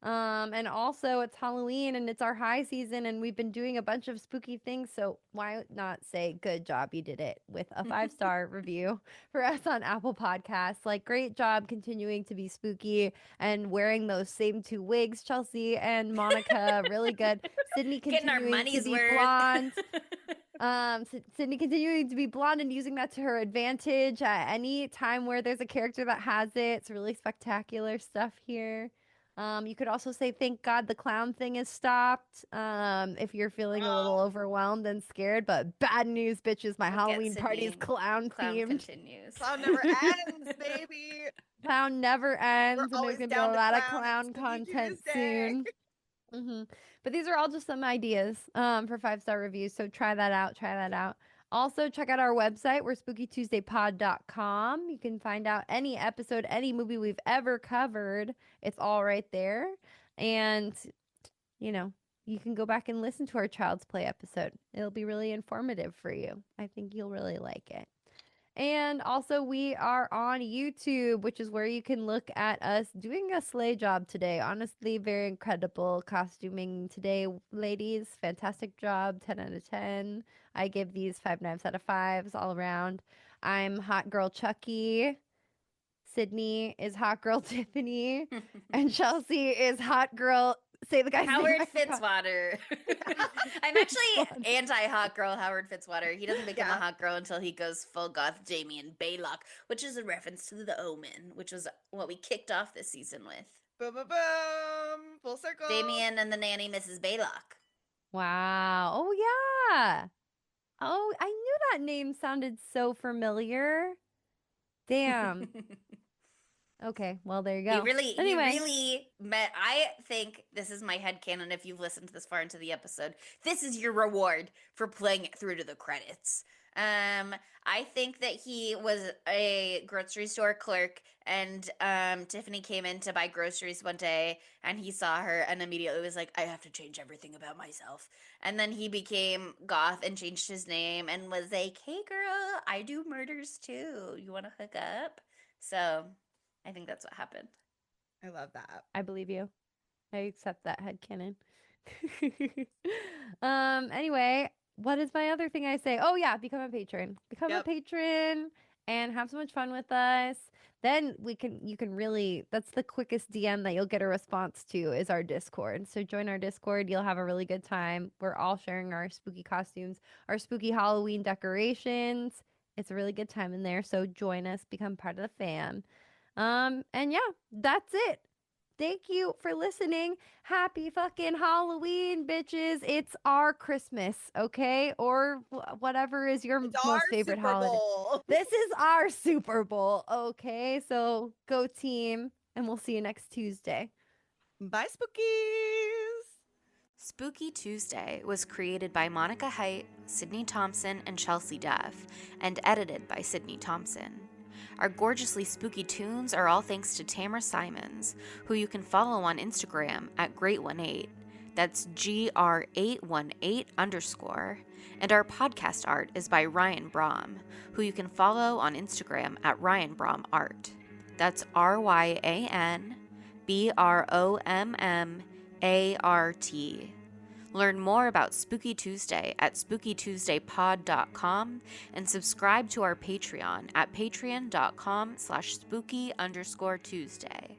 And also it's Halloween and it's our high season and we've been doing a bunch of spooky things. So why not say good job, you did it, with a 5-star review for us on Apple Podcasts. Like, great job continuing to be spooky and wearing those same 2 wigs, Chelsea and Monica. Really good. Sydney Getting our continuing to money's be worth. blonde. Sydney continuing to be blonde and using that to her advantage at any time where there's a character that has it. It's really spectacular stuff here. You could also say, thank God the clown thing is stopped. If you're feeling a little overwhelmed and scared, but bad news, bitches, my Look at Halloween party is Sydney. clown Clown themed. continues. Clown never ends, baby. Clown never ends, We're and there's always gonna be a down to lot of clown clown and Spooky content Tuesday. soon. But these are all just some ideas for 5-star reviews. So try that out. Try that out. Also, check out our website. We're spookytuesdaypod.com. You can find out any episode, any movie we've ever covered. It's all right there. And, you know, you can go back and listen to our Child's Play episode. It'll be really informative for you. I think you'll really like it. And also, we are on YouTube, which is where you can look at us doing a sleigh job today. Honestly, very incredible costuming today, ladies. Fantastic job. 10 out of 10. I give these 5 knives out of 5s all around. I'm Hot Girl Chucky. Sydney is Hot Girl Tiffany. And Chelsea is Hot Girl. Say the guy's name. Howard Fitzwater. I'm actually anti-hot girl Howard Fitzwater. He doesn't become a hot girl until he goes full goth Damien Baylock, which is a reference to The Omen, which was what we kicked off this season with. Boom, boom, boom. Full circle. Damien and the nanny, Mrs. Baylock. Wow. Oh, yeah. Oh, I knew that name sounded so familiar. Damn. Okay, well, there you go. He really met. I think this is my headcanon. If you've listened this far into the episode, this is your reward for playing it through to the credits. I think that he was a grocery store clerk, and Tiffany came in to buy groceries one day, and he saw her, and immediately was like, "I have to change everything about myself." And then he became goth and changed his name, and was like, "Hey, girl, I do murders too. You want to hook up?" So I think that's what happened. I love that. I believe you. I accept that headcanon. Anyway, what is my other thing I say? Oh yeah, become a patron. Become a patron and have so much fun with us. Then you can really, that's the quickest DM that you'll get a response to is our Discord. So join our Discord. You'll have a really good time. We're all sharing our spooky costumes, our spooky Halloween decorations. It's a really good time in there. So join us, become part of the fam. And yeah, that's it. Thank you for listening. Happy fucking Halloween, bitches. It's our Christmas, okay? Or whatever is your most favorite Super holiday. Bowl. This is our Super Bowl, okay? So go team, and we'll see you next Tuesday. Bye, Spookies. Spooky Tuesday was created by Monica Height, Sydney Thompson, and Chelsea Duff, and edited by Sydney Thompson. Our gorgeously spooky tunes are all thanks to Tamara Simons, who you can follow on Instagram at Great18. That's GR818_. And our podcast art is by Ryan Brom, who you can follow on Instagram at Ryan Brom Art. That's RyanBrommArt. Learn more about Spooky Tuesday at spookytuesdaypod.com and subscribe to our Patreon at patreon.com/spooky_Tuesday.